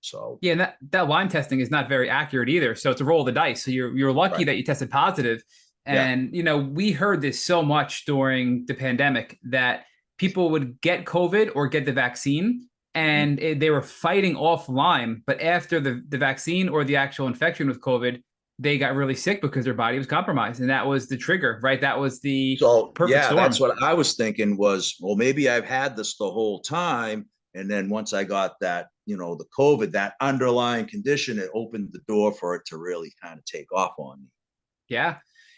So yeah, and that Lyme testing is not very accurate either. So it's a roll of the dice. So you're lucky that you tested positive. And we heard this so much during the pandemic that people would get COVID or get the vaccine, and they were fighting off Lyme. But after the vaccine or the actual infection with COVID, they got really sick because their body was compromised, and that was the trigger, right? That was the perfect storm. That's what I was thinking was, well, maybe I've had this the whole time. And then once I got that, the COVID, that underlying condition, it opened the door for it to really kind of take off on me. Yeah.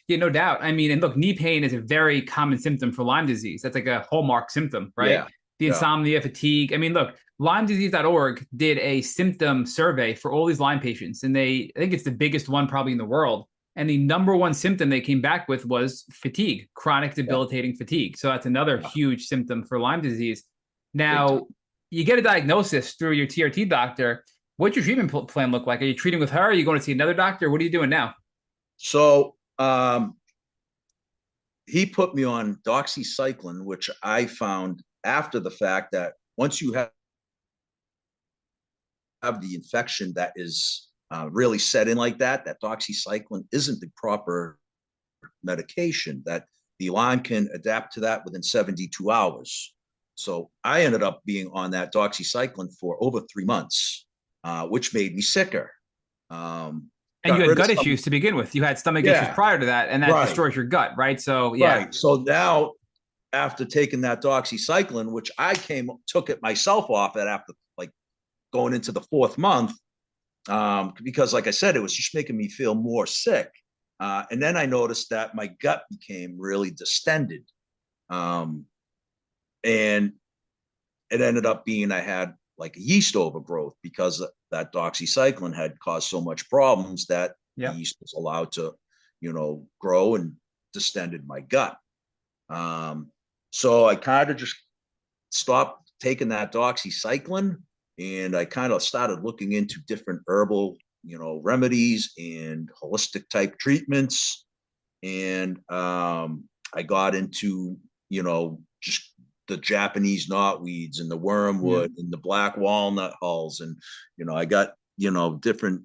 Yeah, no doubt. I mean, and look, knee pain is a very common symptom for Lyme disease. That's like a hallmark symptom, right? Yeah. The insomnia, fatigue. I mean, look, LymeDisease.org did a symptom survey for all these Lyme patients, and I think it's the biggest one probably in the world. And the number one symptom they came back with was fatigue, chronic debilitating fatigue. So that's another huge symptom for Lyme disease. Now, you get a diagnosis through your TRT doctor. What's your treatment plan look like? Are you treating with her? Are you going to see another doctor? What are you doing now? So he put me on doxycycline, which I found after the fact that once you have the infection that is really set in like that doxycycline isn't the proper medication, that the Lyme can adapt to that within 72 hours. So I ended up being on that doxycycline for over 3 months. which made me sicker. Um, And you got had rid of gut some, issues to begin with. You had stomach issues yeah, prior to that, and that right, destroys your gut, right? So yeah. right. So now, after taking that doxycycline, which I took it myself off at after like going into the fourth month, because like I said, it was just making me feel more sick. And then I noticed that my gut became really distended. Um, and it ended up being I had like a yeast overgrowth because that doxycycline had caused so much problems that the Yep. yeast was allowed to, grow and distended my gut. So I kind of just stopped taking that doxycycline, and I kind of started looking into different herbal, remedies and holistic type treatments. And I got into, just the Japanese knotweeds and the Yeah. wormwood and the black walnut hulls. And, I got, different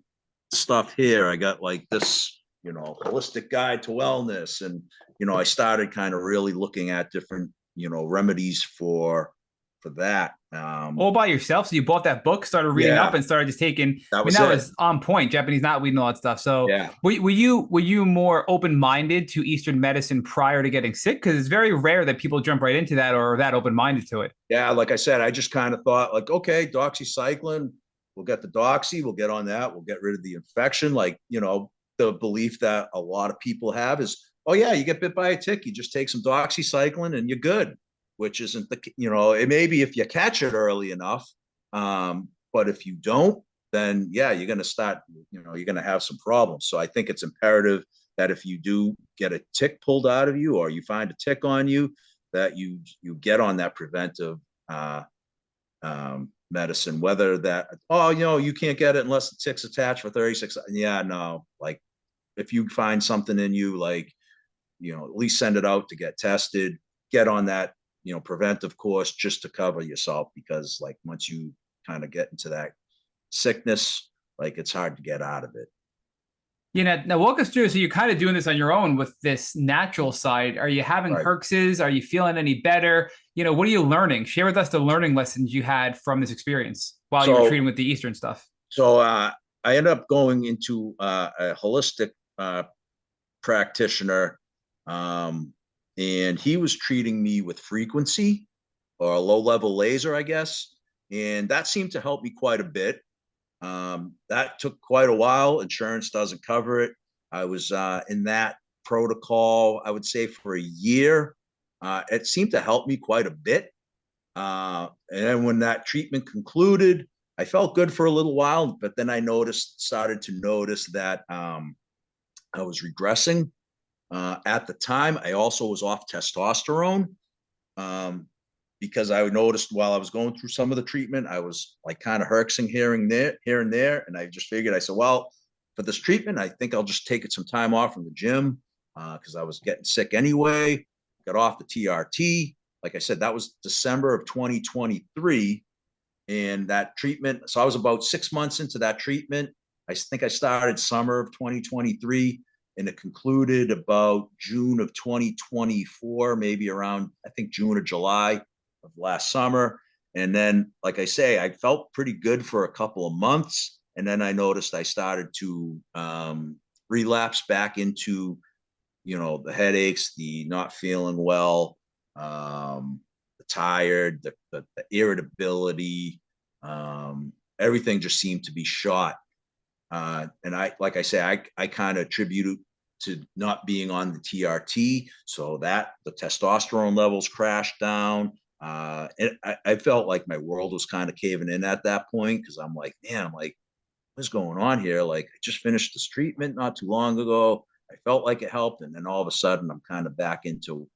stuff here. I got like this, holistic guide to wellness. And, I started kind of really looking at different, remedies for that. All by yourself. So you bought that book, started reading up, Yeah, and started just taking. I that mean, was that it. was on point. Japanese knotweed and all that stuff. So Yeah. were you more open minded to Eastern medicine prior to getting sick? Because it's very rare that people jump right into that or are that open minded to it. Yeah, like I said, I just kind of thought like, okay, doxycycline, we'll get the doxy, we'll get on that, we'll get rid of the infection. Like, the belief that a lot of people have is, oh yeah, you get bit by a tick, you just take some doxycycline and you're good, which isn't it may be if you catch it early enough. But if you don't, then yeah, you're going to start, you're going to have some problems. So I think it's imperative that if you do get a tick pulled out of you or you find a tick on you, that you get on that preventive medicine, whether that, oh, you can't get it unless the tick's attached for 36. Yeah, no, like if you find something in you, like, at least send it out to get tested, get on that, preventive course just to cover yourself, because like once you kind of get into that sickness, like it's hard to get out of it. Now walk us through. So you're kind of doing this on your own with this natural side. Are you having Right. herxes? Are you feeling any better? What are you learning? Share with us the learning lessons you had from this experience while you were So, treating with the Eastern stuff. so I ended up going into a holistic practitioner, um, and he was treating me with frequency or a low level laser, I guess. And that seemed to help me quite a bit. That took quite a while. Insurance doesn't cover it. I was in that protocol, I would say, for a year. It seemed to help me quite a bit. And then when that treatment concluded, I felt good for a little while, but then I started to notice that I was regressing. At the time, I also was off testosterone, um, because I noticed while I was going through some of the treatment, I was like kind of herxing here and there. And I just figured, I said, well, for this treatment, I think I'll just take it some time off from the gym, because I was getting sick anyway. Got off the TRT. Like I said, that was December of 2023. And that treatment, so I was about 6 months into that treatment. I think I started summer of 2023, and it concluded about June of 2024, maybe around, I think, June or July of last summer. And then, like I say, I felt pretty good for a couple of months. And then I noticed I started to relapse back into, the headaches, the not feeling well, the tired, the irritability, everything just seemed to be shot. And like I say, I kind of attribute it to not being on the TRT, so that the testosterone levels crashed down. I felt like my world was kind of caving in at that point, because I'm like, man, I'm like, what's going on here? Like, I just finished this treatment not too long ago. I felt like it helped, and then all of a sudden, I'm kind of back into,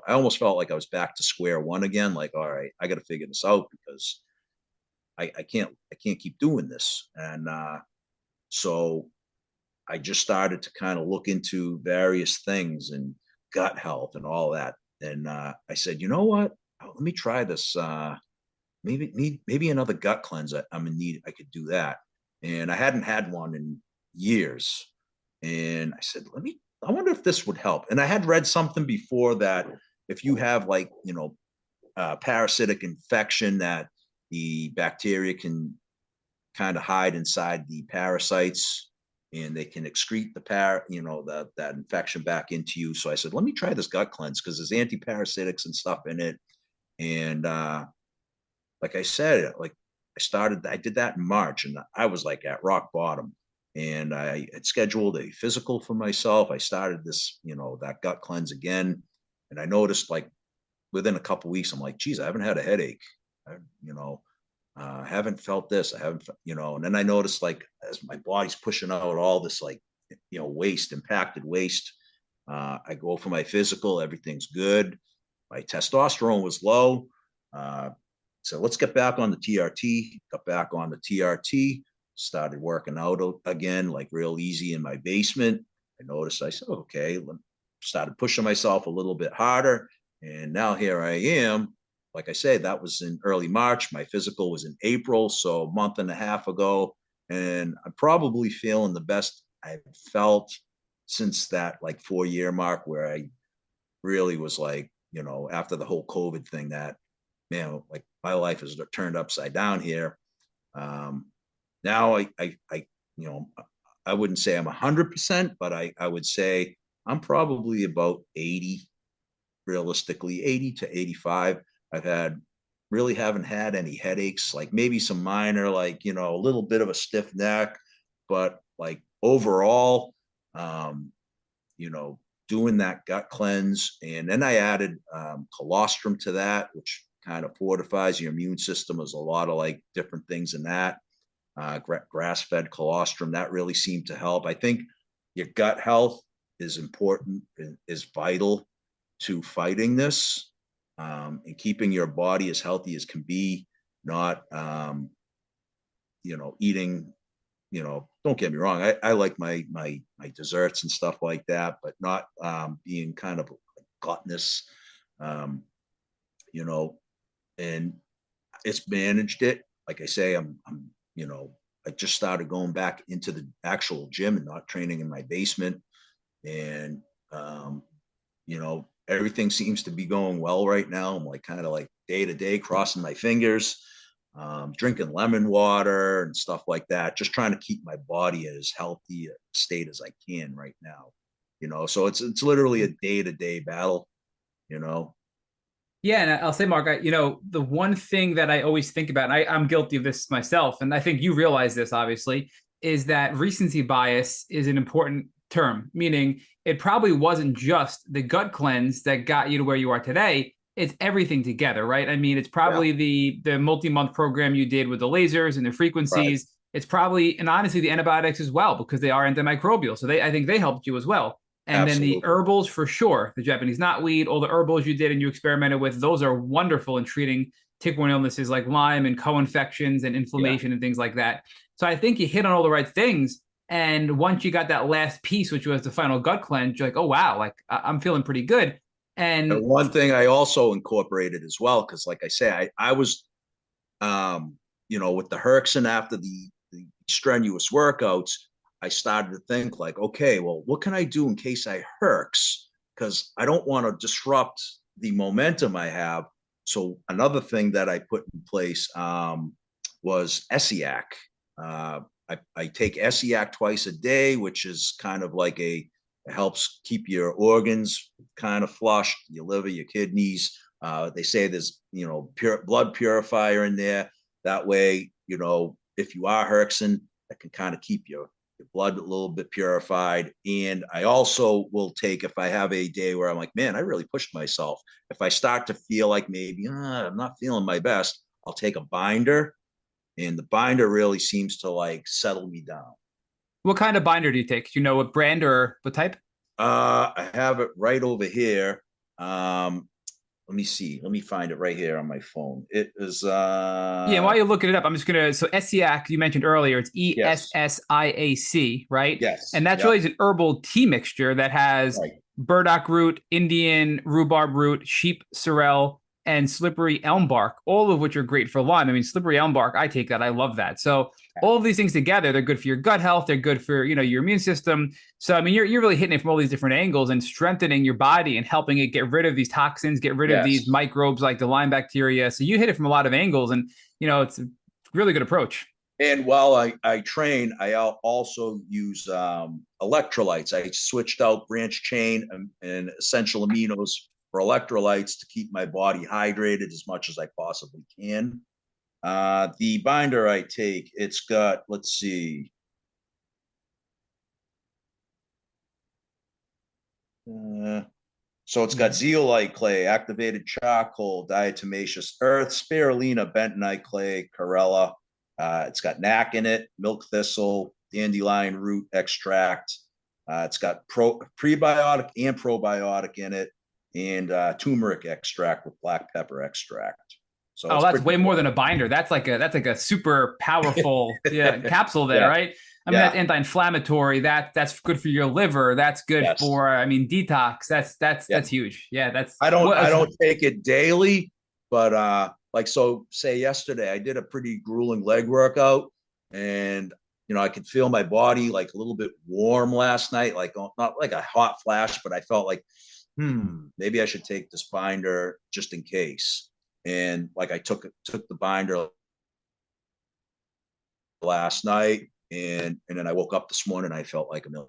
I almost felt like I was back to square one again. Like, all right, I got to figure this out, because I can't keep doing this. And so I just started to kind of look into various things and gut health and all that. And I said, you know what? Let me try this. Maybe another gut cleanse. I'm in need. I could do that. And I hadn't had one in years. And I said, I wonder if this would help. And I had read something before that if you have like, parasitic infection, that the bacteria can kind of hide inside the parasites, and they can excrete that infection back into you. So I said, let me try this gut cleanse because there's antiparasitics and stuff in it. And like I said, like I did that in March, and I was like at rock bottom. And I had scheduled a physical for myself. I started this, that gut cleanse again. And I noticed like within a couple of weeks, I'm like, geez, I haven't had a headache. I haven't felt this. I haven't, and then I noticed like as my body's pushing out all this like, waste, impacted waste. I go for my physical, everything's good. My testosterone was low. So let's get back on the TRT, got back on the TRT, started working out again, like real easy in my basement. I noticed, I said, okay, started pushing myself a little bit harder. And now here I am. Like I said, that was in early March. My physical was in April, so a month and a half ago. And I'm probably feeling the best I've felt since that like 4-year mark where I really was like, after the whole COVID thing that, like my life is turned upside down here. Now I wouldn't say I'm 100%, but I would say I'm probably about 80, realistically 80 to 85. Really haven't had any headaches, like maybe some minor, like, a little bit of a stiff neck, but like overall, doing that gut cleanse. And then I added colostrum to that, which kind of fortifies your immune system. There's a lot of like different things in that. Grass-fed colostrum, that really seemed to help. I think your gut health is important, is vital to fighting this, and keeping your body as healthy as can be, not, eating, don't get me wrong. I like my desserts and stuff like that, but not being kind of gluttonous, and it's managed it. Like I say, I'm I just started going back into the actual gym and not training in my basement. And, everything seems to be going well right now. I'm like kind of like day to day crossing my fingers, drinking lemon water and stuff like that, just trying to keep my body as healthy a state as I can right now. So it's literally a day to day battle, Yeah, and I'll say, Mark, the one thing that I always think about, and I'm guilty of this myself, and I think you realize this, obviously, is that recency bias is an important term, meaning it probably wasn't just the gut cleanse that got you to where you are today. It's everything together, right? I mean, it's probably the multi-month program you did with the lasers and the frequencies. Right. It's probably, and honestly, the antibiotics as well, because they are antimicrobial. So I think they helped you as well. And Absolutely. Then the herbals for sure, the Japanese knotweed, all the herbals you did and you experimented with, those are wonderful in treating tick-borne illnesses like Lyme and co-infections and inflammation and things like that. So I think you hit on all the right things. And once you got that last piece, which was the final gut cleanse, you're like, oh, wow, like I'm feeling pretty good. And one thing I also incorporated as well, because like I say, I was, with the Herxin after the strenuous workouts, I started to think like, okay, well, what can I do in case I herx? Because I don't want to disrupt the momentum I have. So another thing that I put in place was Essiac. I take Essiac twice a day, which is kind of like it helps keep your organs kind of flushed, your liver, your kidneys. They say there's, pure blood purifier in there. That way, if you are herxing, that can kind of keep your blood a little bit purified. And I also will take, if I have a day where I'm like, man, I really pushed myself. If I start to feel like maybe I'm not feeling my best, I'll take a binder, and the binder really seems to like settle me down. What kind of binder do you take? Do you know what brand or what type? I have it right over here. Let me see. Let me find it right here on my phone. It is yeah, while you're looking it up, I'm just gonna so Essiac, you mentioned earlier, it's ESSIAC, right? Yes. And that's really an herbal tea mixture that has burdock root, Indian rhubarb root, sheep sorrel, and slippery elm bark, all of which are great for Lyme. I mean, slippery elm bark, I take that. I love that. So all of these things together, they're good for your gut health. They're good for, your immune system. So, I mean, you're really hitting it from all these different angles and strengthening your body and helping it get rid of these toxins, get rid of these microbes like the Lyme bacteria. So you hit it from a lot of angles, and, it's a really good approach. And while I train, I also use electrolytes. I switched out branch chain and essential aminos for electrolytes to keep my body hydrated as much as I possibly can. The binder I take, it's got, let's see, so it's got zeolite clay, activated charcoal, diatomaceous earth, spirulina, bentonite clay, chlorella. It's got knack in it, milk thistle, dandelion root extract. It's got prebiotic and probiotic in it, and turmeric extract with black pepper extract. So Oh, it's that's pretty way more good. than a binder. That's like a super powerful, yeah, capsule there, Yeah, right? I mean, that's yeah, anti-inflammatory. That's good for your liver. That's good yes, for, I mean, detox. yeah. That's huge. Yeah, that's I what. don't take it daily, but like so say yesterday I did a pretty grueling leg workout, and I could feel my body like a little bit warm last night, like not like a hot flash, but I felt like maybe I should take this binder just in case. And like I took the binder last night, and then I woke up this morning and I felt like $1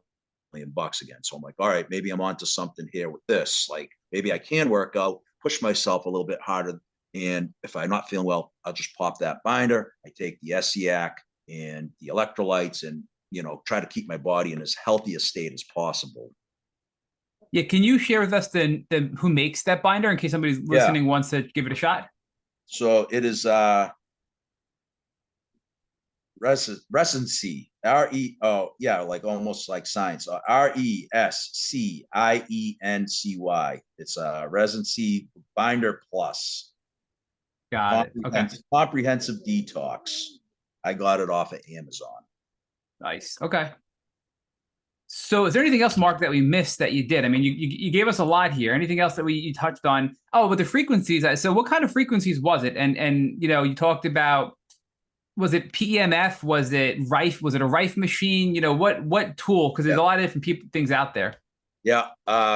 million again. So I'm like, all right, maybe I'm onto something here with this. Like maybe I can work out, push myself a little bit harder. And if I'm not feeling well, I'll just pop that binder. I take the SEAC and the electrolytes and try to keep my body in as healthy a state as possible. Yeah, can you share with us the who makes that binder in case somebody's Yeah. listening wants to give it a shot? So it is residency, REO, yeah, like almost like science, RESCIENCY. It's a residency binder plus Got it. Okay. comprehensive detox. I got it off of Amazon. Nice. Okay. So, is there anything else, Mark, that we missed that you did? I mean, you gave us a lot here. Anything else that you touched on? Oh, but the frequencies. So, what kind of frequencies was it? And you talked about, was it PEMF? Was it RIFE? Was it a RIFE machine? What tool? Because there's Yeah, a lot of different things out there. yeah.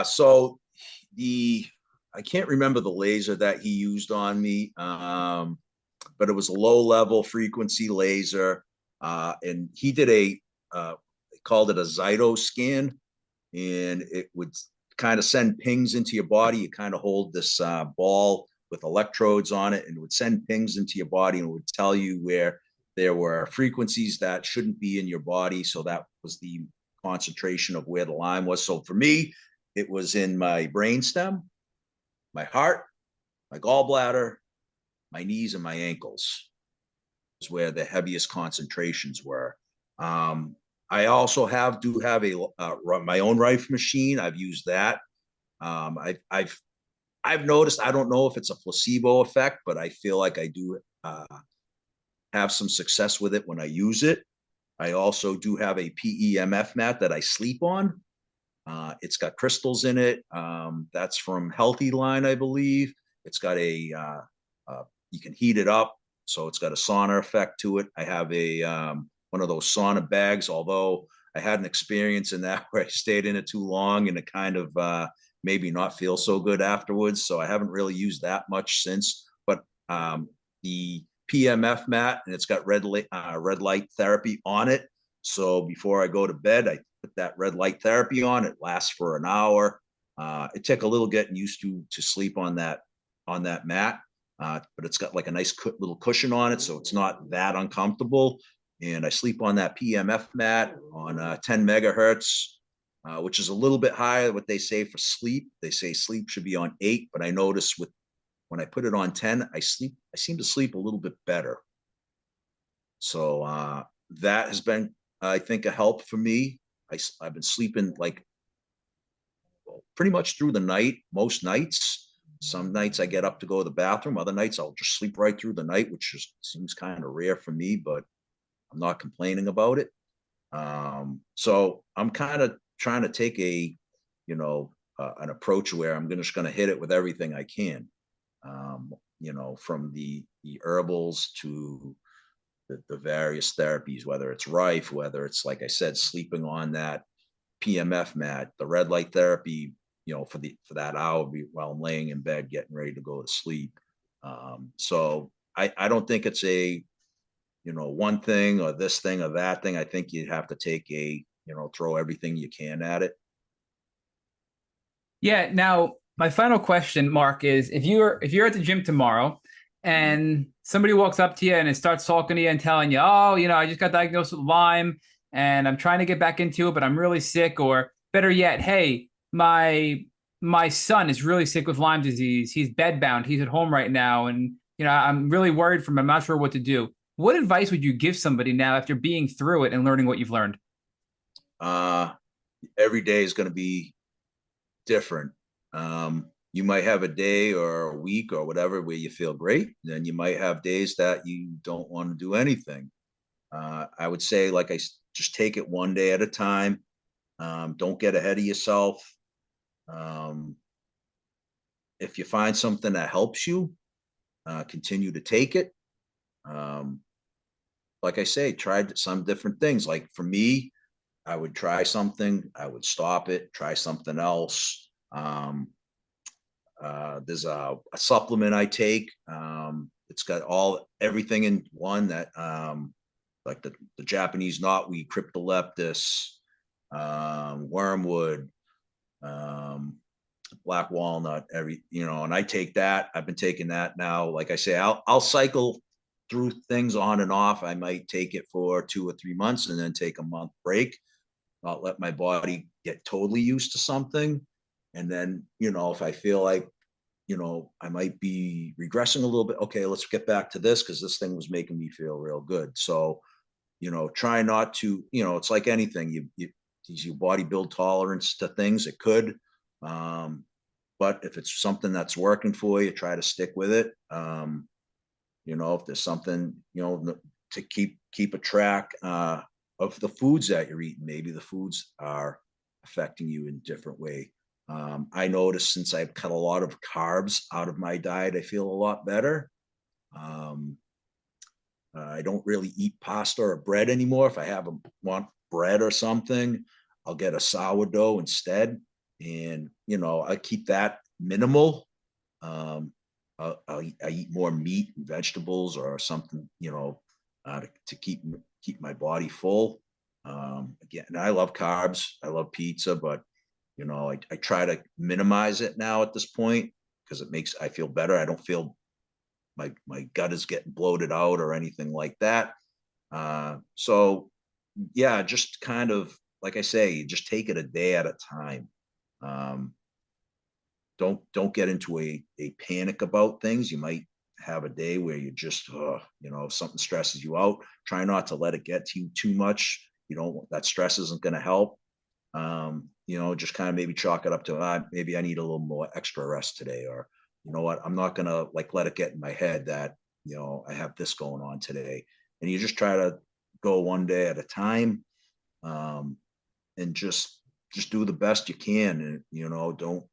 So the I can't remember the laser that he used on me, but it was a low level frequency laser, and he did they called it a Zyto scan, and it would kind of send pings into your body. You kind of hold this ball with electrodes on it, and it would send pings into your body, and it would tell you where there were frequencies that shouldn't be in your body. So that was the concentration of where the Lyme was. So for me, it was in my brainstem, my heart, my gallbladder, my knees, and my ankles is where the heaviest concentrations were. I also do have my own RIFE machine. I've used that. I've noticed. I don't know if it's a placebo effect, but I feel like I do have some success with it when I use it. I also do have a PEMF mat that I sleep on. It's got crystals in it. That's from Healthy Line, I believe. It's got you can heat it up, so it's got a sauna effect to it. I have a one of those sauna bags, although I had an experience in that where I stayed in it too long and it kind of maybe not feel so good afterwards. So I haven't really used that much since. But the PMF mat, and it's got red light therapy on it. So before I go to bed, I put that red light therapy on. It lasts for an hour. It took a little getting used to sleep on that mat, but it's got like a nice little cushion on it, so it's not that uncomfortable. And I sleep on that PMF mat on 10 megahertz, which is a little bit higher what they say for sleep. They say sleep should be on 8, but I notice when I put it on 10, I seem to sleep a little bit better. So that has been, I think, a help for me. I've been sleeping like pretty much through the night, most nights. Some nights I get up to go to the bathroom. Other nights I'll just sleep right through the night, which just seems kind of rare for me, but I'm not complaining about it. So I'm kind of trying to take an approach where I'm just going to hit it with everything I can. From the herbals to the various therapies, whether it's RIFE, whether it's, like I said, sleeping on that PMF mat, the red light therapy, for that hour while I'm laying in bed getting ready to go to sleep. So I don't think it's one thing or this thing or that thing. I think you'd have to take throw everything you can at it. Yeah. Now, my final question, Mark, is if you're at the gym tomorrow and somebody walks up to you and it starts talking to you and telling you, oh, I just got diagnosed with Lyme and I'm trying to get back into it, but I'm really sick, or better yet, hey, my son is really sick with Lyme disease. He's bedbound. He's at home right now, and I'm really worried for him. I'm not sure what to do. What advice would you give somebody now after being through it and learning what you've learned? Uh, every day is going to be different. You might have a day or a week or whatever where you feel great. Then you might have days that you don't want to do anything. I would say, just take it one day at a time. Don't get ahead of yourself. Um, if you find something that helps you, continue to take it. Um, like I say, tried some different things. Like for me, I would try something, I would stop it, try something else. There's a supplement I take. It's got everything in one that, like the Japanese knotweed, cryptolepis, wormwood, black walnut, and I take that. I've been taking that now. Like I say, I'll cycle through things on and off. I might take it for 2 or 3 months and then take a month break. Not let my body get totally used to something. And then, if I feel like, I might be regressing a little bit. Okay, let's get back to this because this thing was making me feel real good. So, try not to, it's like anything. You body build tolerance to things. It could, but if it's something that's working for you, try to stick with it. If there's something, to keep a track of the foods that you're eating, maybe the foods are affecting you in a different way. I noticed since I've cut a lot of carbs out of my diet, I feel a lot better. Um, I don't really eat pasta or bread anymore. If I want bread or something, I'll get a sourdough instead. And, I keep that minimal. I eat more meat and vegetables or something, to keep my body full. Again, and I love carbs. I love pizza, but I try to minimize it now at this point because I feel better. I don't feel my gut is getting bloated out or anything like that. So yeah, just kind of like I say, you just take it a day at a time. Um, don't get into a panic about things. You might have a day where you just if something stresses you out, try not to let it get to you too much. That stress isn't going to help. Just kind of maybe chalk it up to maybe I need a little more extra rest today, or what, I'm not gonna let it get in my head that I have this going on today. And you just try to go one day at a time, and just do the best you can. And don't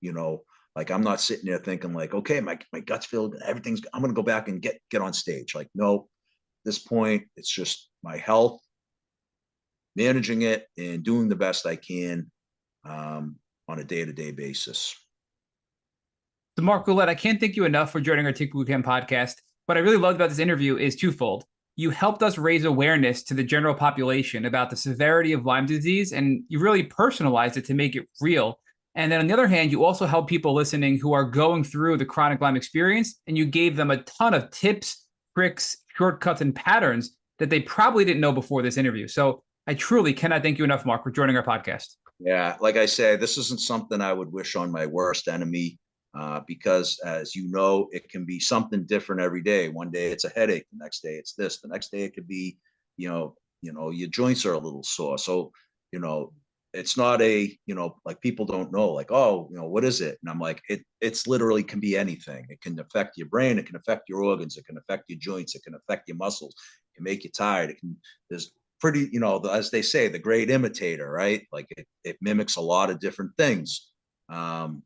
I'm not sitting there thinking okay, my guts feel good, everything's, I'm gonna go back and get on stage. No, at this point it's just my health, managing it and doing the best I can, on a day-to-day basis. So, Mark Ouellette, I can't thank you enough for joining our Tick Bootcamp podcast. What I really loved about this interview is twofold. You helped us raise awareness to the general population about the severity of Lyme disease, and you really personalized it to make it real. And then on the other hand, you also help people listening who are going through the chronic Lyme experience, and you gave them a ton of tips, tricks, shortcuts, and patterns that they probably didn't know before this interview. So I truly cannot thank you enough, Mark, for joining our podcast. Yeah, like I say, this isn't something I would wish on my worst enemy, because, as you know, it can be something different every day. One day it's a headache, the next day it's this, the next day it could be, your joints are a little sore. So, it's not like people don't know, oh, what is it? And I'm like, it's literally can be anything. It can affect your brain, it can affect your organs, it can affect your joints, it can affect your muscles, it can make you tired. There's pretty, as they say, the great imitator, right? It mimics a lot of different things. And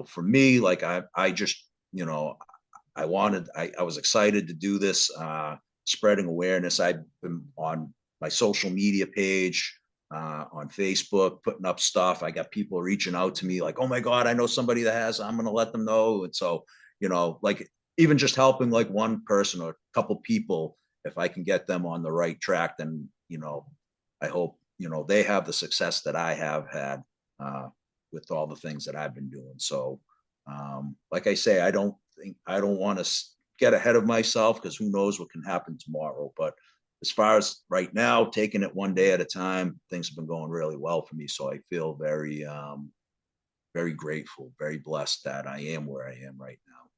for me, I just, I was excited to do this, spreading awareness. I've been on my social media page, on Facebook, putting up stuff. I got people reaching out to me oh my God, I know somebody that has, I'm going to let them know. And so, even just helping like one person or a couple people, if I can get them on the right track, then, I hope, they have the success that I have had with all the things that I've been doing. So, like I say, I don't want to get ahead of myself because who knows what can happen tomorrow. But as far as right now, taking it one day at a time, things have been going really well for me. So I feel very, very grateful, very blessed that I am where I am right now.